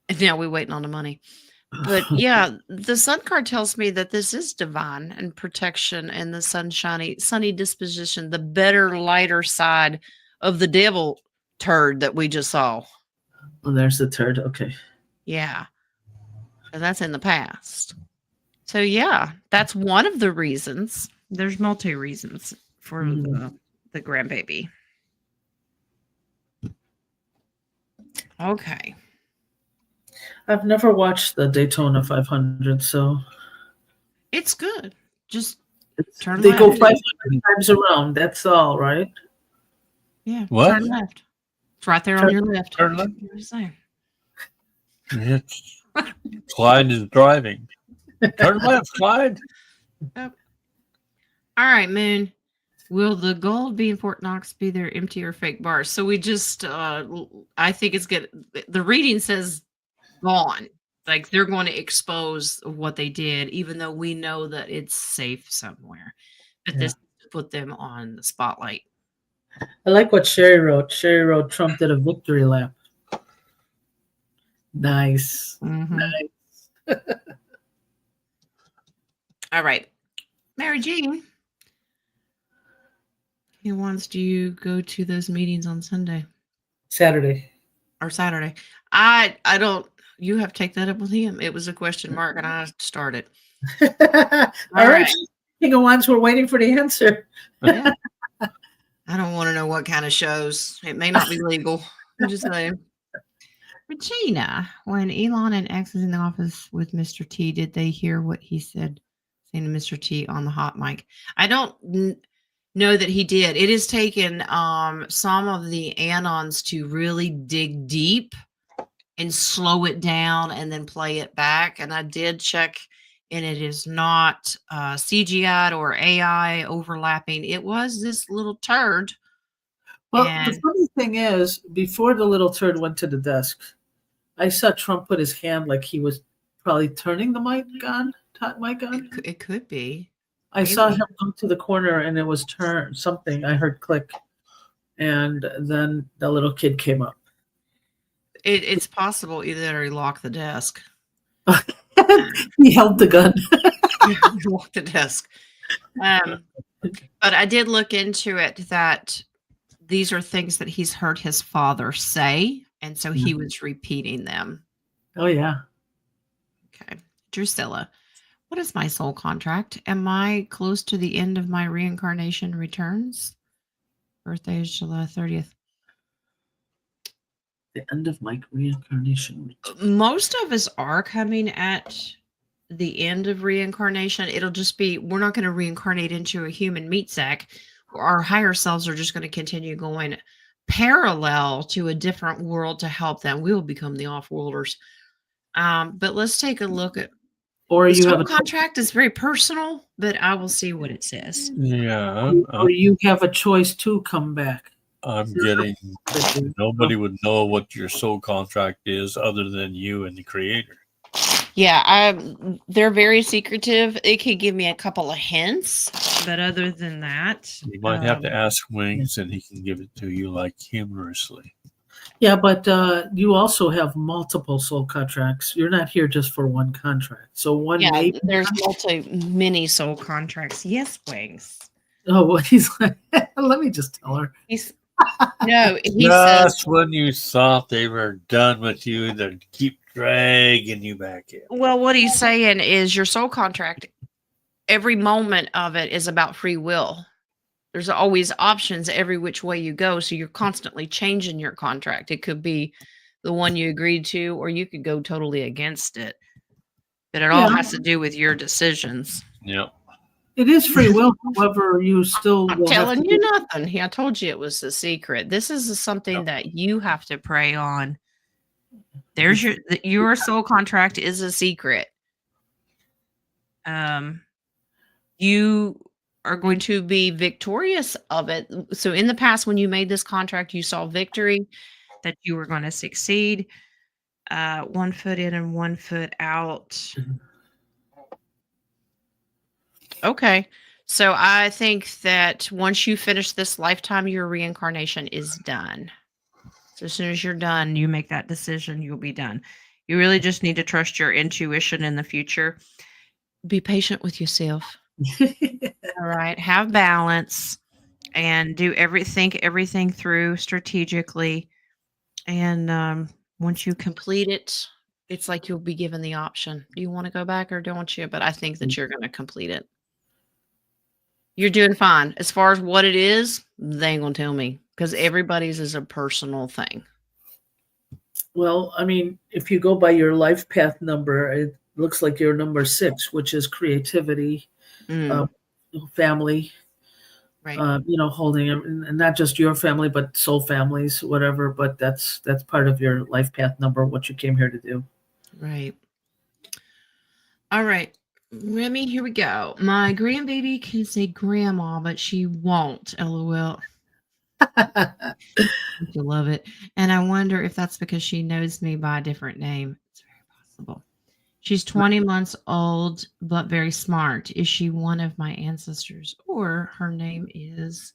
And now we're waiting on the money. But yeah, the sun card tells me that this is divine and protection and the sunny disposition, the better, lighter side of the devil turd that we just saw. Well, there's the turd. Okay. Yeah. And that's in the past. So yeah, that's one of the reasons. There's multi reasons for the grandbaby. Okay. I've never watched the Daytona 500, so It's good. Just turn they go left. 500 times around. That's all, right? Yeah. What? Turn left. It's right there on your left. Turn left? What are you saying? It's, Clyde is driving. Turn left, Clyde. All right, Moon. Will the gold be in Fort Knox be their empty or fake bars? So we just, I think it's good. The reading says gone. Like they're going to expose what they did, even though we know that it's safe somewhere. But this put them on the spotlight. I like what Sherry wrote. Sherry wrote Trump did a victory lap. Nice. Mhm. Nice. All right. Mary Jean. He wants you go to those meetings on Sunday Saturday. or Saturday. I don't. You have to take that up with him. It was a question mark, and I started. All right. King of Wands, we're waiting for the answer. Yeah. I don't want to know what kind of shows. It may not be legal. I'm just saying. Regina, when Elon and X was in the office with Mr. T, did they hear what he said, saying to Mr. T on the hot mic? I don't know that he did. It has taken some of the anons to really dig deep and slow it down and then play it back. And I did check, and it is not CGI'd or AI overlapping. It was this little turd. Well, the funny thing is, before the little turd went to the desk, I saw Trump put his hand like he was probably turning the mic on. It could be. I saw him go to the corner and it was turn something. I heard click, and then the little kid came up. It's possible either he locked the desk. He held the gun. Locked the desk. But I did look into it that these are things that he's heard his father say, and so he was repeating them. Oh, yeah. Okay. Drusilla, what is my soul contract? Am I close to the end of my reincarnation returns? Birthday is July 30th. The end of my reincarnation. Most of us are coming at the end of reincarnation. It'll just be, we're not going to reincarnate into a human meat sack. Our higher selves are just going to continue going parallel to a different world to help them. We will become the off-worlders. But let's take a look at, Or the you have soul a contract is very personal, but I will see what it says. Yeah. or you have a choice to come back. I'm getting nobody would know what your soul contract is other than you and the creator. Yeah, they're very secretive. It could give me a couple of hints, but other than that, You might have to ask Wings, and he can give it to you like humorously. Yeah, but you also have multiple soul contracts. You're not here just for one contract. So one yeah, may. there's many soul contracts. Yes, Wings. Oh, well, he's like, let me just tell her. He's no, he says. Just when you thought they were done with you, they keep dragging you back in. Well, what he's saying is your soul contract. Every moment of it is about free will. There's always options every which way you go, so you're constantly changing your contract. It could be the one you agreed to, or you could go totally against it. But it all has to do with your decisions. Yep. It is free will. However, you still I'm will have telling to you nothing. I told you it was a secret. This is something that you have to pray on. There's your soul contract is a secret. You are going to be victorious of it. So in the past, when you made this contract, you saw victory, that you were going to succeed. 1 foot in and 1 foot out. Okay. So I think that once you finish this lifetime, your reincarnation is done. So as soon as you're done, you make that decision, you'll be done. You really just need to trust your intuition in the future. Be patient with yourself. All right. Have balance and think everything through strategically. And once you complete it, it's like you'll be given the option. Do you want to go back or don't you? But I think that you're going to complete it. You're doing fine. As far as what it is, they ain't going to tell me because everybody's is a personal thing. Well, I mean, if you go by your life path number, it looks like you're number 6, which is creativity, family, Right. Holding them, and not just your family, but soul families, whatever. But that's part of your life path number, what you came here to do. Right. All right. Remy, here we go. My grandbaby can say grandma, but she won't. LOL. You love it. And I wonder if that's because she knows me by a different name. It's very possible. She's 20 months old, but very smart. Is she one of my ancestors? Or her name is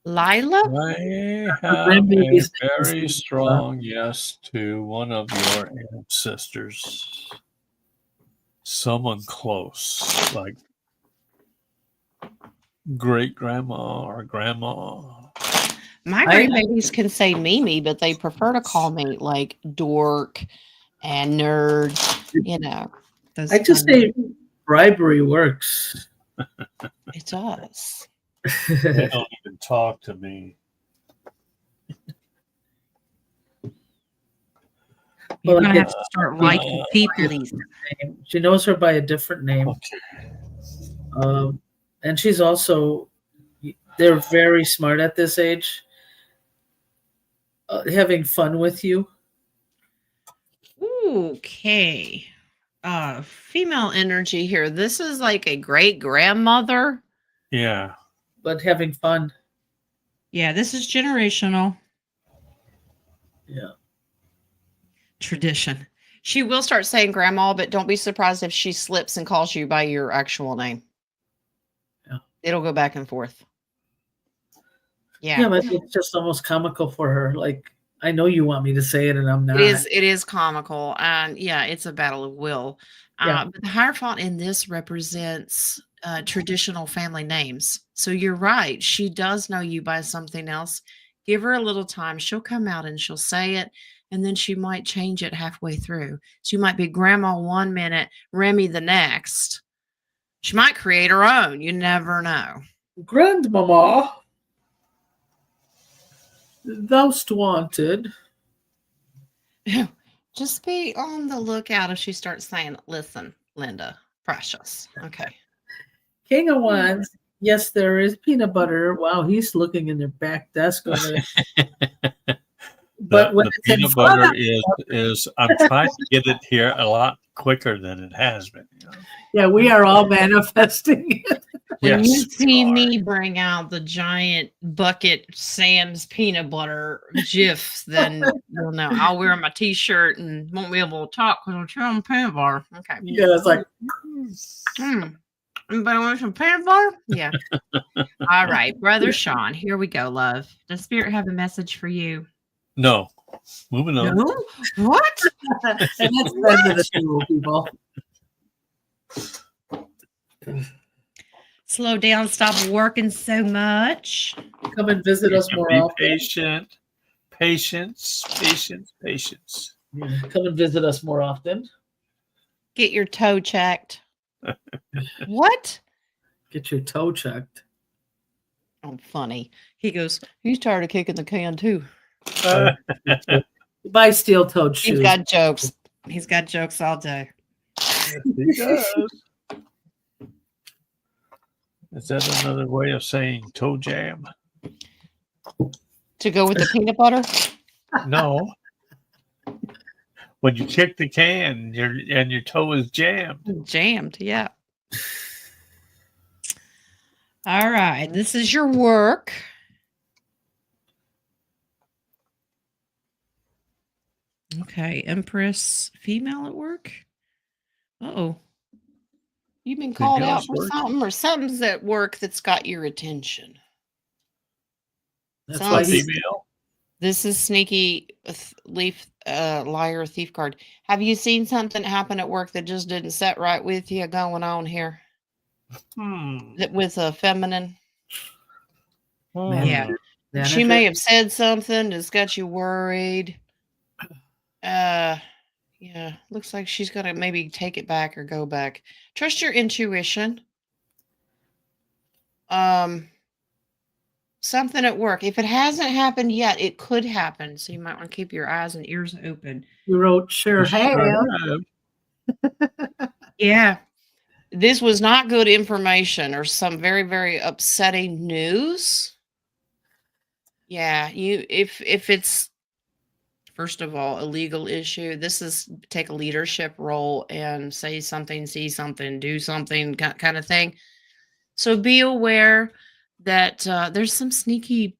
Lila? I have a very strong yes to one of your ancestors. Someone close, like great grandma or grandma. My grandbabies can say Mimi, but they prefer to call me like dork and nerd, I just say bribery works. It does. They don't even talk to me. You're going to have to start liking people. She knows her by a different name. Okay. And she's also, they're very smart at this age. Having fun with you. Okay. Female energy here. This is like a great grandmother. Yeah. But having fun. Yeah, this is generational. Yeah. Tradition. She will start saying grandma, but don't be surprised if she slips and calls you by your actual name. Yeah. It'll go back and forth. Yeah. Yeah, but it's just almost comical for her. Like, I know you want me to say it and I'm not. It is comical. And yeah, it's a battle of will. But the Hierophant in this represents traditional family names. So you're right. She does know you by something else. Give her a little time. She'll come out and she'll say it. And then she might change it halfway through. So you might be grandma 1 minute, Remy the next. She might create her own. You never know. Grandmama, thou'st wanted. Just be on the lookout if she starts saying, listen, Linda, precious. Okay. King of Wands. Yes, there is peanut butter. Wow, he's looking in their back desk over there. But when the it's in peanut front butter of- is I'm trying to get it here a lot quicker than it has been. Yeah, we are all manifesting it. When you Yes, see we are. me bring out the giant bucket Sam's peanut butter gifs, then you'll know. I'll wear my t-shirt and won't be able to talk because I'm chewing peanut butter. Okay. Yeah, it's like Anybody want some peanut butter? Yeah. All right, Brother Sean, here we go, love. Does Spirit have a message for you? No. Moving on. No? What? and that's the end of the show, people. Slow down, stop working so much. Come and visit us more Be often. patient. Patience. Yeah, come and visit us more often. Get your toe checked. What? Get your toe checked. Oh, funny. He goes, he's tired of kicking the can too. Buy steel-toed shoes. He's got jokes. He's got jokes all day. He does. Is that another way of saying toe jam? To go with the peanut butter? No. When you kick the can, your toe is jammed. Jammed, yeah. All right. This is your work. Okay. Empress female at work. Uh-oh. You've been called out girls for work? something, or something's at work that's got your attention. That's Sounds- why A he's female? This is sneaky liar thief card. Have you seen something happen at work that just didn't set right with you going on here? With a feminine? Yeah. She may have said something that's got you worried. Yeah, looks like she's gonna maybe take it back or go back. Trust your intuition. Something at work. If it hasn't happened yet, it could happen. So you might want to keep your eyes and ears open. You wrote sure have. Yeah. This was not good information or some very, very upsetting news. Yeah, if it's first of all a legal issue, this is take a leadership role and say something, see something, do something kind of thing. So be aware that there's some sneaky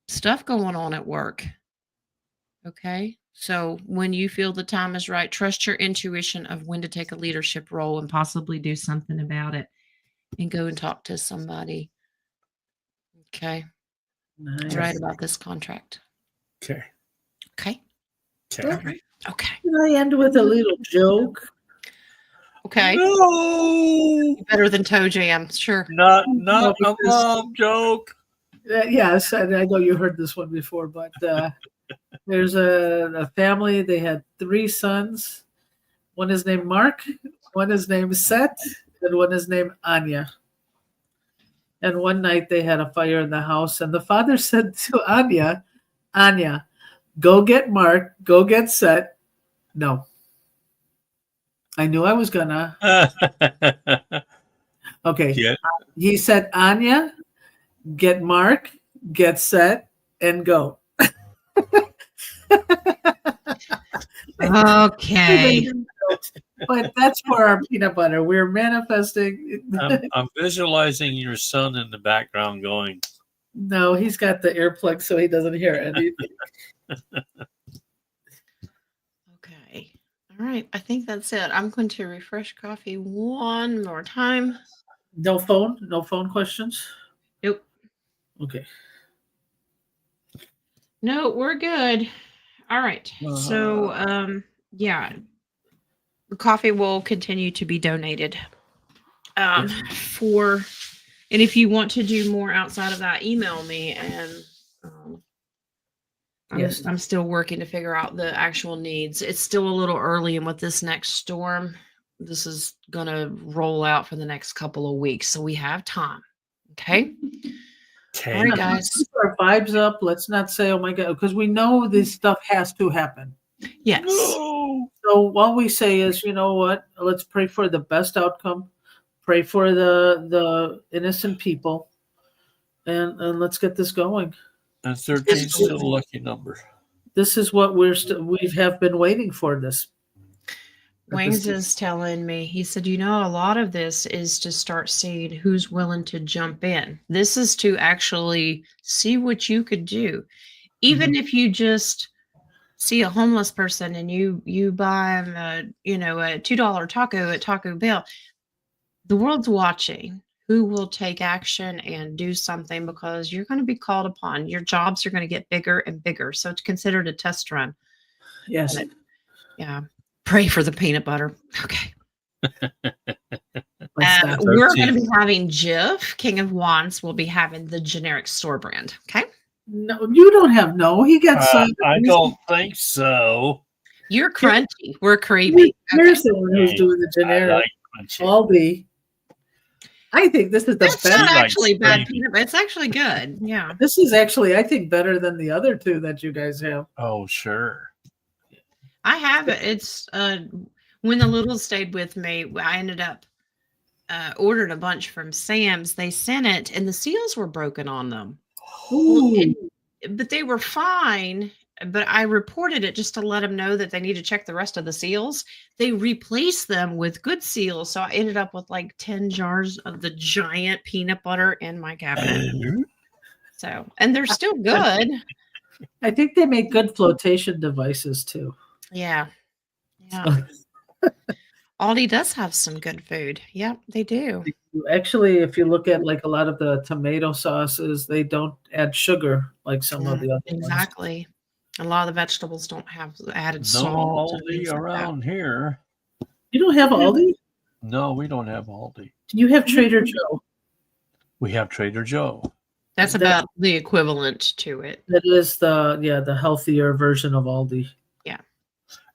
stuff going on at work. Okay. So when you feel the time is right, trust your intuition of when to take a leadership role and possibly do something about it and go and talk to somebody. Okay. Nice. Right about this contract. Okay. Okay. Okay. All right. Okay. Can I end with a little joke? Okay. No, Better than toe jam. Sure. Not No, a because- mom joke. Yes, I know you heard this one before, but there's a family. They had 3 sons. One is named Mark, one is named Seth, and one is named Anya. And one night they had a fire in the house, and the father said to Anya, Anya, go get Mark, go get Seth. No. I knew I was gonna. Okay. Yeah. He said, Anya, get Mark, get Seth, and go. Okay. But that's for our peanut butter. We're manifesting. I'm visualizing your son in the background going, No, he's got the earplug so he doesn't hear anything. Okay. All right. I think that's it. I'm going to refresh coffee one more time. No phone? No phone questions? Nope. Okay. No, we're good. All right. So, yeah, the coffee will continue to be donated. And if you want to do more outside of that, email me, and Yes. I'm still working to figure out the actual needs. It's still a little early, and with this next storm, this is gonna roll out for the next couple of weeks, so we have time. Okay. okay. All right, Let's guys. keep our vibes up. Let's not say, oh my God, because we know this stuff has to happen. Yes. No. So all we say is, you know what? Let's pray for the best outcome. Pray for the innocent people, and let's get this going. And 13 is still a lucky number. This is what we have been waiting for. This. Wings is telling me, he said, a lot of this is to start seeing who's willing to jump in. This is to actually see what you could do. Even if you just see a homeless person and you buy them a $2 taco at Taco Bell, the world's watching who will take action and do something, because you're going to be called upon. Your jobs are going to get bigger and bigger. So it's considered a test run. Yes. Yeah. Pray for the peanut butter. Okay. Let's stop. We're going to be having Jif, King of Wands, will be having the generic store brand. Okay. No, you don't have no. He got some. I don't think so. You're crunchy. We're creepy. Here's the one who's doing the generic. Aldi. I think this is the That's best. not actually bad creepy. peanut butter. It's actually good. Yeah. This is actually, I think, better than the other two that you guys have. Oh, sure. I have it. It's when the littles stayed with me, I ended up ordered a bunch from Sam's. They sent it, and the seals were broken on them. Ooh. But they were fine. But I reported it just to let them know that they need to check the rest of the seals. They replaced them with good seals, so I ended up with like 10 jars of the giant peanut butter in my cabinet. So, and they're still good. I think they make good flotation devices too. Yeah. Yeah. Aldi does have some good food. Yep, they do. Actually, if you look at like a lot of the tomato sauces, they don't add sugar like some of the other ones. Exactly. A lot of the vegetables don't have added No salt. and Aldi things like that. around here. You don't have Aldi? No, we don't have Aldi. You have Trader Joe. We have Trader Joe. That's about the equivalent to it. That is the healthier version of Aldi.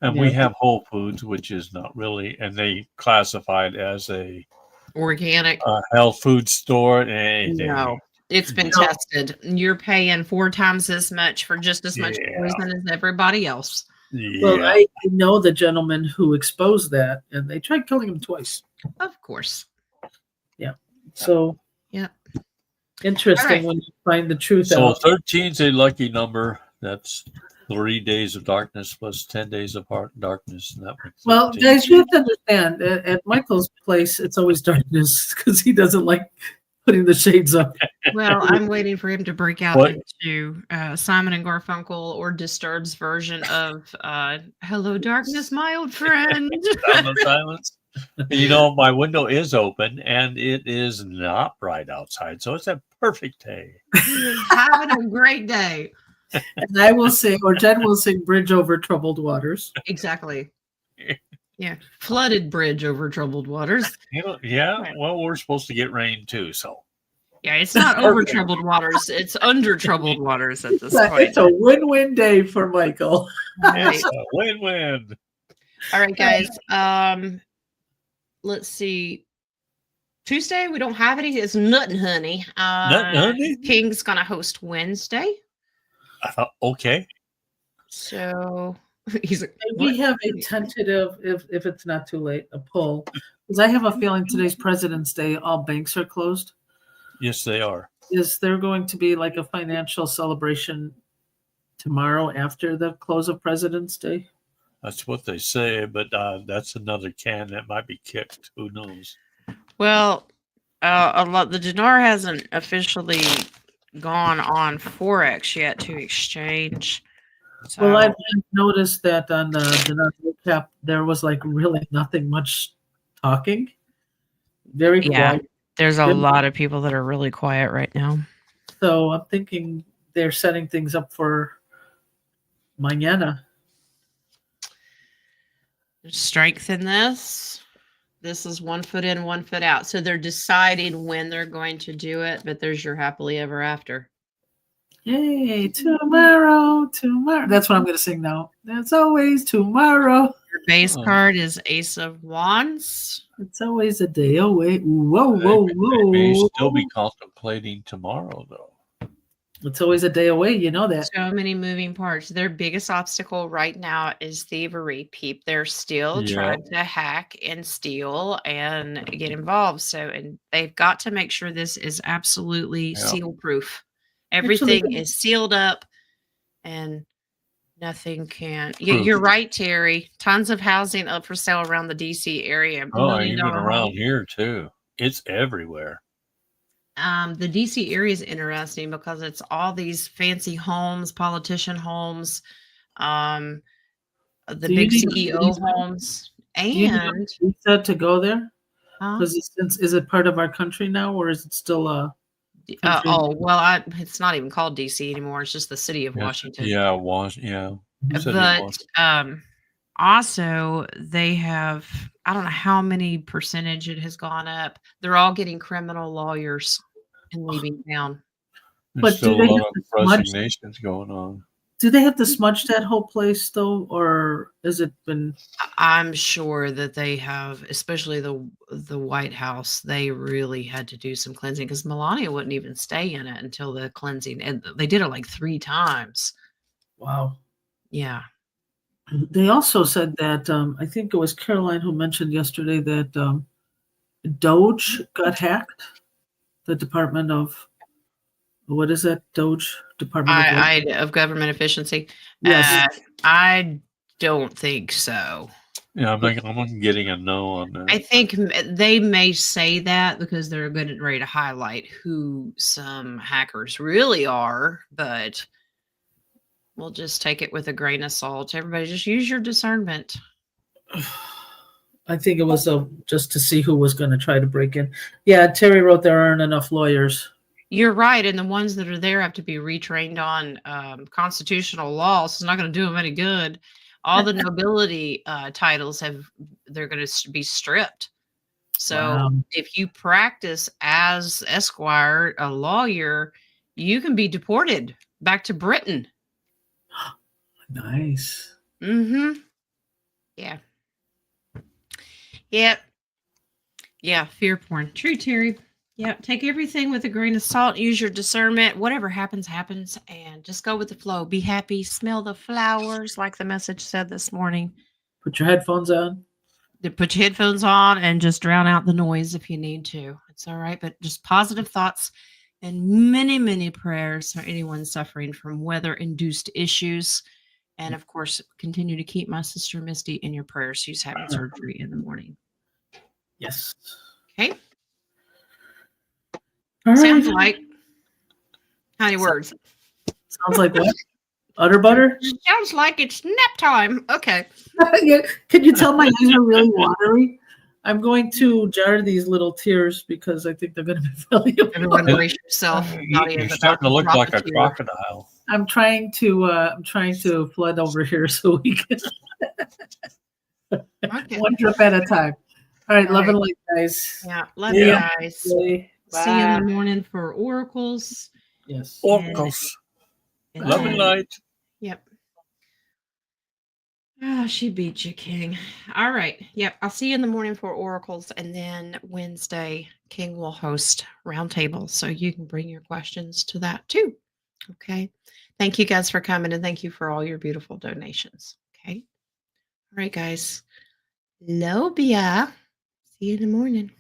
And Yeah. we have Whole Foods, which is not really, and they classify it as a Organic. health food store. No. It's been No. tested. You're paying 4 times as much for just as much Yeah. poison as everybody else. Well, Yeah. I know the gentleman who exposed that, and they tried killing him twice. Of course. So, Yeah. interesting All right. when you find the truth So out. 13 is a lucky number. That's 3 days of darkness plus 10 days of darkness. And that makes Well, 13. guys, you have to understand, at Michael's place, it's always darkness because he doesn't like putting the shades up. Well, I'm waiting for him to break out What? into Simon and Garfunkel or Disturbed's version of "Hello, Darkness, my old friend." Sound of silence. You know, my window is open and it is not bright outside. So it's a perfect day. Having a great day. And I will sing, or Jen will sing Bridge Over Troubled Waters. Exactly. Yeah. Flooded bridge over troubled waters. You know, yeah. Well, we're supposed to get rain too. So Yeah, it's not over troubled waters. It's under troubled waters at this It's point. a win-win day for Michael. Right. it's a win-win. All right, guys. Let's see. Tuesday, we don't have any. It's Nuttin' Honey. Nuttin' Honey? King's going to host Wednesday. Okay. So he's like, We have a tentative, if it's not too late, a poll. Because I have a feeling today's President's Day, all banks are closed. Yes, they are. Is there going to be like a financial celebration tomorrow after the close of President's Day? That's what they say, but that's another can that might be kicked. Who knows? well, the dinar hasn't officially gone on Forex yet to exchange. So, Well, I've noticed that on the recap, there was like really nothing much talking. Very Yeah. quiet. there's a Good. lot of people that are really quiet right now. So I'm thinking they're setting things up for mañana. Strength in this. This is 1 foot in, 1 foot out. So they're deciding when they're going to do it, but there's your happily ever after. Yay, tomorrow. That's what I'm going to sing now. That's always tomorrow. Your base Oh. card is Ace of Wands. It's always a day away. Whoa. They may still be contemplating tomorrow, though. It's always a day away. You know that. So many moving parts. Their biggest obstacle right now is thievery. They're still Yeah. trying to hack and steal and get involved. So, and they've got to make sure this is absolutely Yeah. seal proof. Everything is sealed up, and Nothing can. You're right, Terry. Tons of housing up for sale around the DC area. Oh, $1 million even around home. here too. It's everywhere. The DC area is interesting because it's all these fancy homes, politician homes, the Do you big need a CEO visa? homes, Do you need a and visa to go there? huh? Because is it part of our country now, or is it still a country? It's not even called DC anymore. It's just the city of Yes, Washington. yeah, City of But Washington. also they have, I don't know how many percentage it has gone up. They're all getting criminal lawyers and leaving town. There's But still do a they lot have of to smudge? resignations going on. Do they have to smudge that whole place though, or has it been? I'm sure that they have, especially the White House, they really had to do some cleansing because Melania wouldn't even stay in it until the cleansing, and they did it like 3 times. Wow. Yeah. They also said that I think it was Caroline who mentioned yesterday that Doge got hacked. The Department of what is that? Doge Department of what? Of government efficiency. Yes. I don't think so. Yeah, I'm getting a no on that. I think they may say that because they're getting ready to highlight who some hackers really are, but we'll just take it with a grain of salt. Everybody just use your discernment. I think it was just to see who was going to try to break in. Yeah, Terry wrote there aren't enough lawyers. You're right, and the ones that are there have to be retrained on constitutional law, so it's not going to do them any good. All the nobility titles they're going to be stripped. So Wow. if you practice as Esquire, a lawyer, you can be deported back to Britain. Nice. Mm-hmm. Yeah. Yep. Yeah, fear porn. True, Terry. Yeah, take everything with a grain of salt. Use your discernment. Whatever happens, happens. And just go with the flow. Be happy. Smell the flowers, like the message said this morning. Put your headphones on. Put your headphones on and just drown out the noise if you need to. It's all right. But just positive thoughts and many, many prayers for anyone suffering from weather-induced issues. And, of course, continue to keep my sister Misty in your prayers. She's having surgery in the morning. Yes. Okay? All right. Sounds like how many words? Sounds like what? Utter butter? Sounds like it's nap time. Okay. Yeah. Can you tell my eyes are really watery? I'm going to jar these little tears because I think they're going to be valuable. Everyone brace yourself. You're starting to look like a crocodile. I'm trying to flood over here so we can Okay. one drip at a time. All right, All love right. and light, guys. Yeah. Love Yeah. you guys. Bye. See you in the morning for oracles. Yes. Oracles. And Love and then- light. Yep. Oh, she beat you, King. All right. Yep. I'll see you in the morning for oracles. And then Wednesday, King will host Roundtable. So you can bring your questions to that too. Okay. Thank you guys for coming and thank you for all your beautiful donations. Okay. All right, guys. Lobia. See you in the morning.